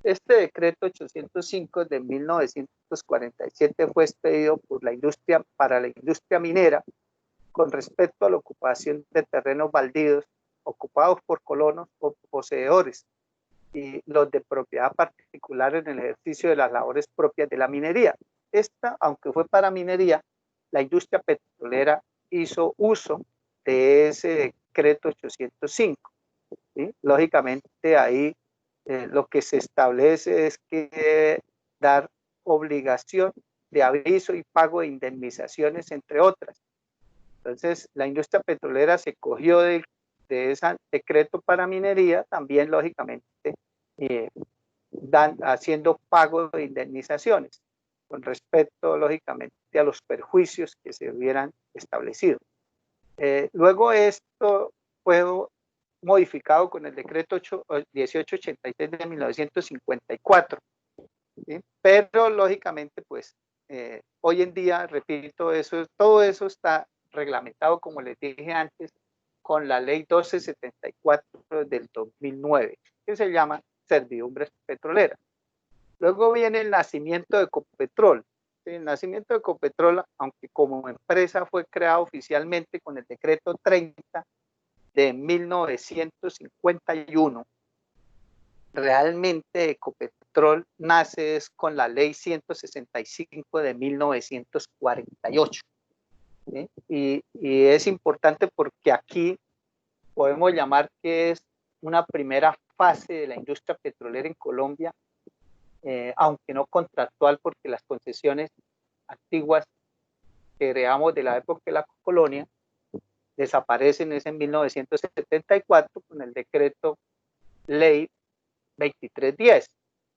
Este decreto 805 de 1947 fue expedido por para la industria minera con respecto a la ocupación de terrenos baldíos ocupados por colonos o poseedores y los de propiedad particular en el ejercicio de las labores propias de la minería. Esta, aunque fue para minería, la industria petrolera hizo uso de ese decreto 805. ¿Sí? Lógicamente ahí lo que se establece es que debe dar obligación de aviso y pago de indemnizaciones, entre otras. Entonces, la industria petrolera se cogió de ese decreto para minería, también lógicamente haciendo pago de indemnizaciones con respecto, lógicamente, a los perjuicios que se hubieran establecido. Luego esto fue modificado con el decreto 1886 de 1954, ¿sí? Pero lógicamente pues hoy en día, repito, todo eso está reglamentado, como les dije antes, con la ley 1274 del 2009, que se llama servidumbres petroleras. Luego viene el nacimiento de Ecopetrol. El nacimiento de Ecopetrol, aunque como empresa fue creado oficialmente con el decreto 30 de 1951, realmente Ecopetrol nace es con la ley 165 de 1948. ¿Sí? Y es importante porque aquí podemos llamar que es una primera fase de la industria petrolera en Colombia, aunque no contractual, porque las concesiones antiguas que heredamos de la época de la colonia desaparecen en 1974 con el decreto ley 2310.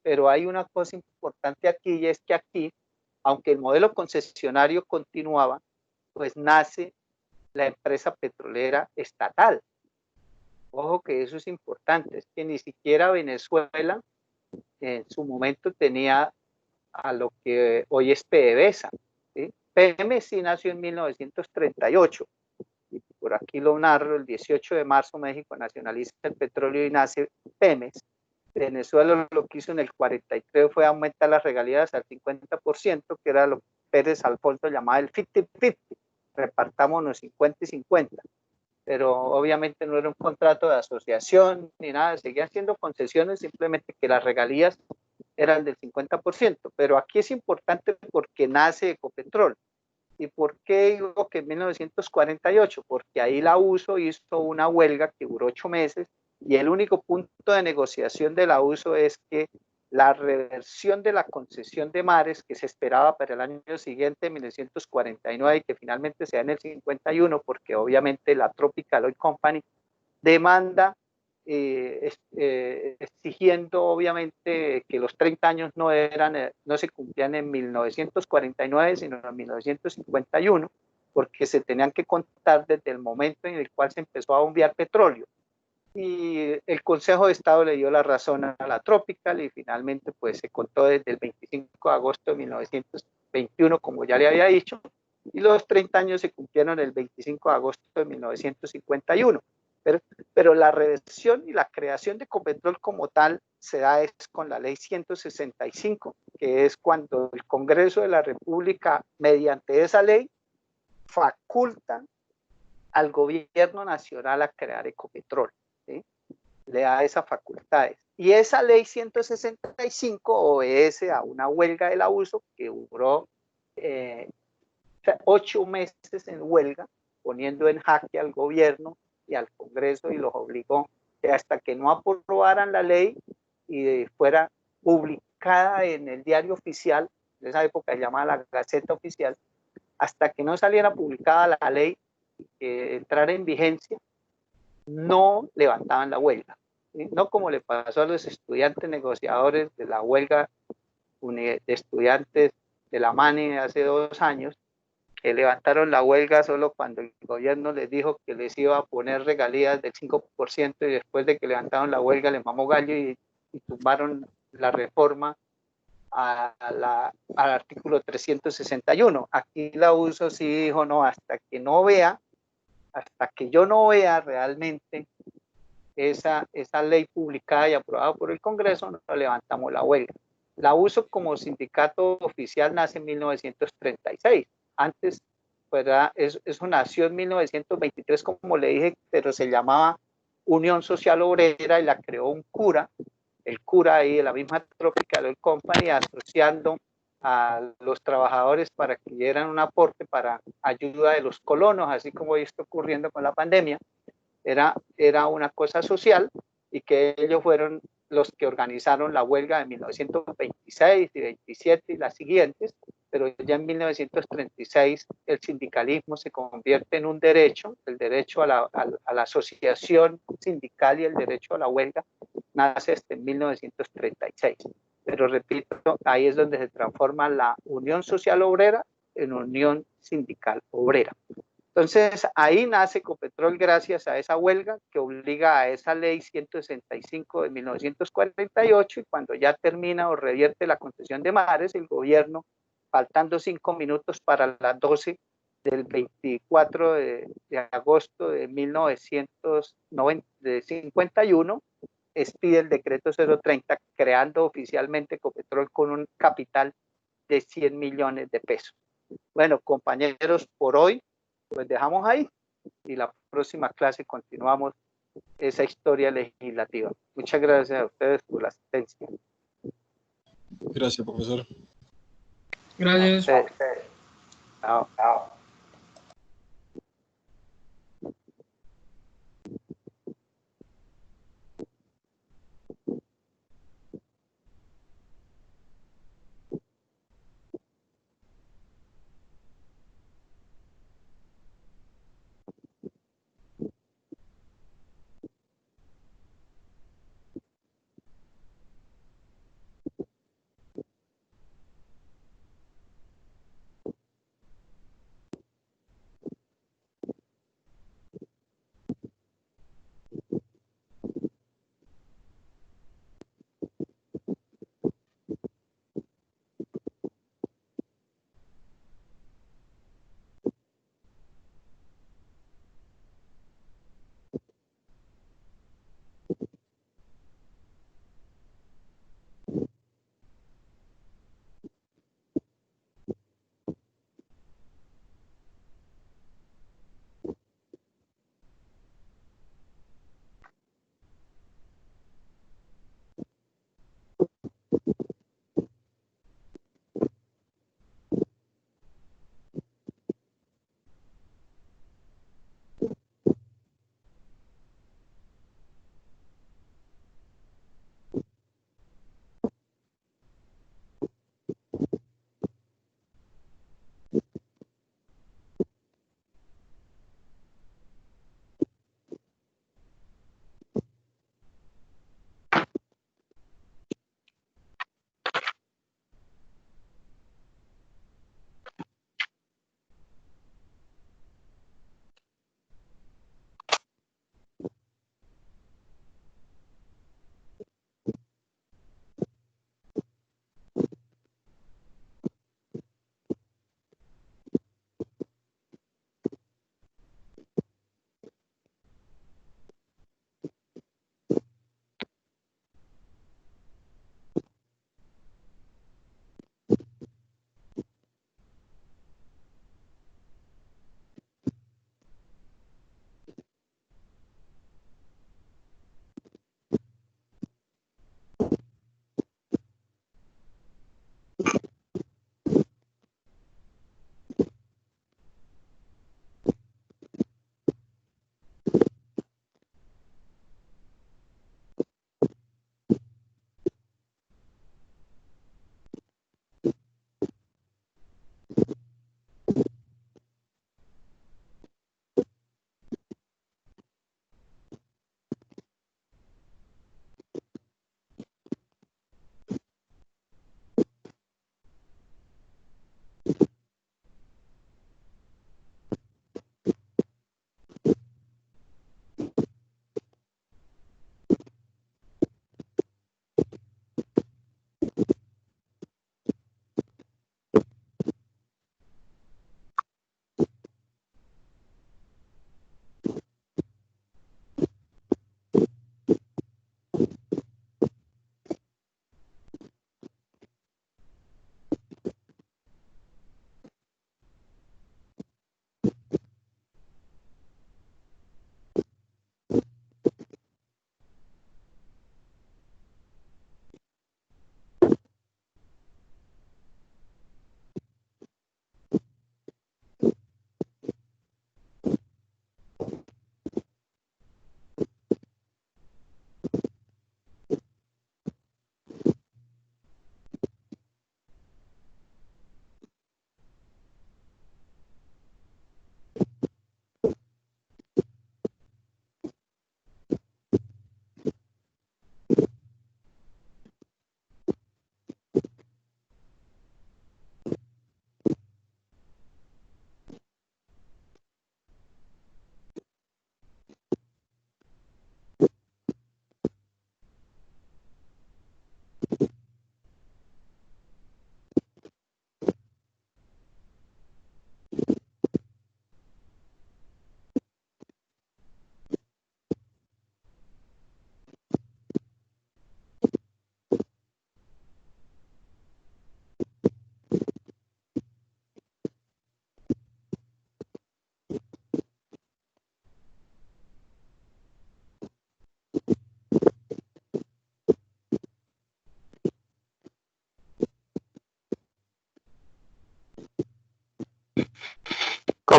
Pero hay una cosa importante aquí, y es que aquí, aunque el modelo concesionario continuaba, pues nace la empresa petrolera estatal. Ojo que eso es importante, es que ni siquiera Venezuela en su momento tenía a lo que hoy es PDVSA, ¿sí? Pemex sí nació en 1938, y por aquí lo narro, el 18 de marzo México nacionaliza el petróleo y nace Pemex. Venezuela lo que hizo en el 43 fue aumentar las regalías al 50%, que era lo que Pérez Alfonso llamaba el 50-50, repartámonos 50 y 50. Pero obviamente no era un contrato de asociación ni nada, seguían siendo concesiones, simplemente que las regalías eran del 50%. Pero aquí es importante porque nace Ecopetrol. ¿Y por qué digo que en 1948? Porque ahí la USO hizo una huelga que duró 8 meses y el único punto de negociación de la USO es que la reversión de la concesión de mares que se esperaba para el año siguiente, 1949, y que finalmente se da en el 51, porque obviamente la Tropical Oil Company demanda exigiendo obviamente que los 30 años no se cumplían en 1949, sino en 1951, porque se tenían que contar desde el momento en el cual se empezó a bombear petróleo. Y el Consejo de Estado le dio la razón a la Tropical y finalmente pues se contó desde el 25 de agosto de 1921, como ya le había dicho, y los 30 años se cumplieron el 25 de agosto de 1951. Pero la reversión y la creación de Ecopetrol como tal se da es con la ley 165, que es cuando el Congreso de la República, mediante esa ley, faculta al gobierno nacional a crear Ecopetrol, ¿sí? Le da esas facultades. Y esa ley 165 obedece a una huelga del abuso que duró 8 meses en huelga, poniendo en jaque al gobierno y al Congreso, y los obligó que hasta que no aprobaran la ley y fuera publicada en el diario oficial, de esa época llamada la Gaceta Oficial, hasta que no saliera publicada la ley y que entrara en vigencia, no levantaban la huelga, ¿sí? No como le pasó a los estudiantes negociadores de la huelga de estudiantes de la MANE hace 2 años, que levantaron la huelga solo cuando el gobierno les dijo que les iba a poner regalías del 5%, y después de que levantaron la huelga les mamó gallo y tumbaron la reforma al artículo 361. Aquí la USO sí dijo, no, hasta que yo no vea realmente esa ley publicada y aprobada por el Congreso, no levantamos la huelga. La USO como sindicato oficial nace en 1936. Antes, ¿verdad? Eso nació en 1923, como le dije, pero se llamaba Unión Social Obrera y la creó un cura, el cura ahí de la misma Tropical Oil Company, asociando a los trabajadores para que dieran un aporte para ayuda de los colonos, así como está ocurriendo con la pandemia. Era una cosa social, y que ellos fueron los que organizaron la huelga de 1926 y 27 y las siguientes, pero ya en 1936 el sindicalismo se convierte en un derecho, el derecho a la asociación sindical y el derecho a la huelga nace hasta en 1936. Pero repito, ahí es donde se transforma la Unión Social Obrera en Unión Sindical Obrera. Entonces, ahí nace Ecopetrol gracias a esa huelga que obliga a esa ley 165 de 1948 y cuando ya termina o revierte la concesión de mares, el gobierno, faltando 5 minutos para las 12 del 24 de agosto de 1951, expide el decreto 030 creando oficialmente Ecopetrol con un capital de 100 millones de pesos. Bueno, compañeros, por hoy pues dejamos ahí y la próxima clase continuamos esa historia legislativa. Muchas gracias a ustedes por la asistencia. Gracias, profesor. Gracias. Chao. Chao.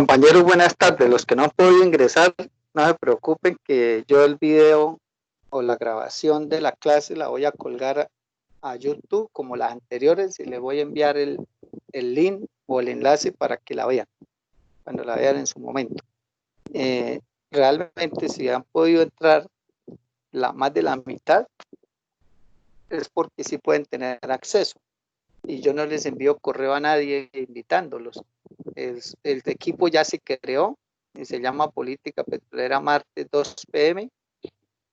Compañeros, buenas tardes. Los que no han podido ingresar, no se preocupen que yo el video o la grabación de la clase la voy a colgar a YouTube como las anteriores y le voy a enviar el link o el enlace para que la vean, cuando la vean en su momento. Realmente si han podido entrar más de la mitad, es porque sí pueden tener acceso. Y yo no les envío correo a nadie invitándolos. El equipo ya se creó y se llama Política Petrolera martes 2 p.m.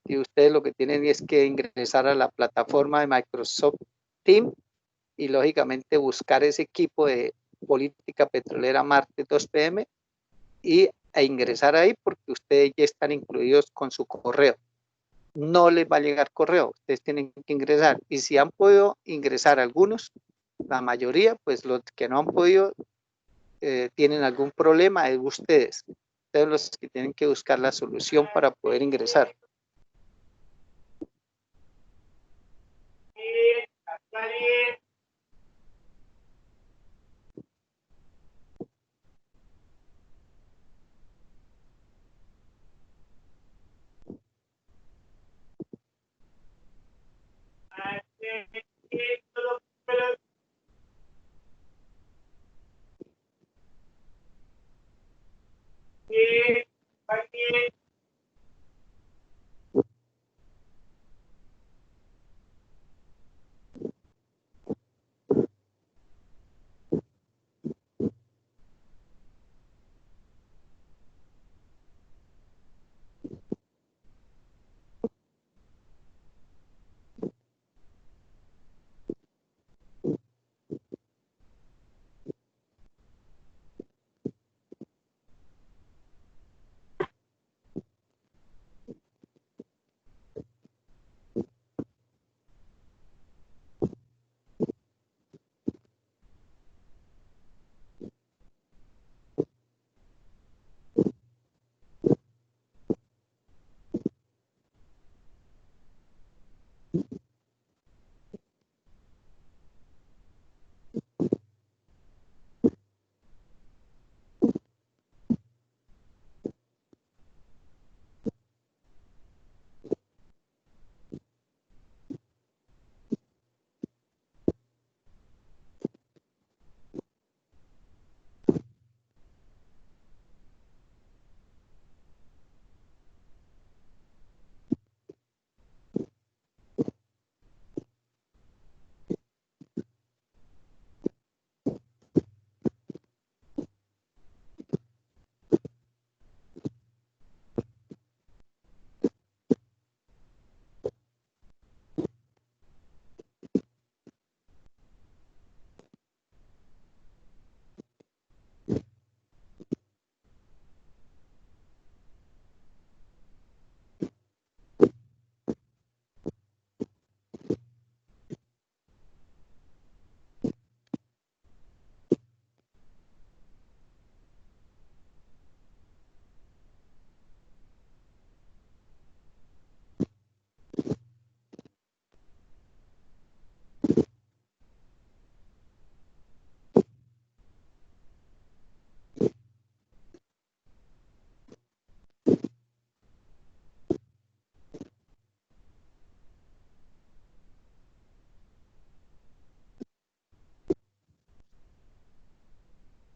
y ustedes lo que tienen es que ingresar a la plataforma de Microsoft Teams y lógicamente buscar ese equipo de Política Petrolera martes 2 p.m. e ingresar ahí porque ustedes ya están incluidos con su correo. No les va a llegar correo, ustedes tienen que ingresar. Y si han podido ingresar algunos, la mayoría, pues los que no han podido tienen algún problema, es ustedes los que tienen que buscar la solución para poder ingresar.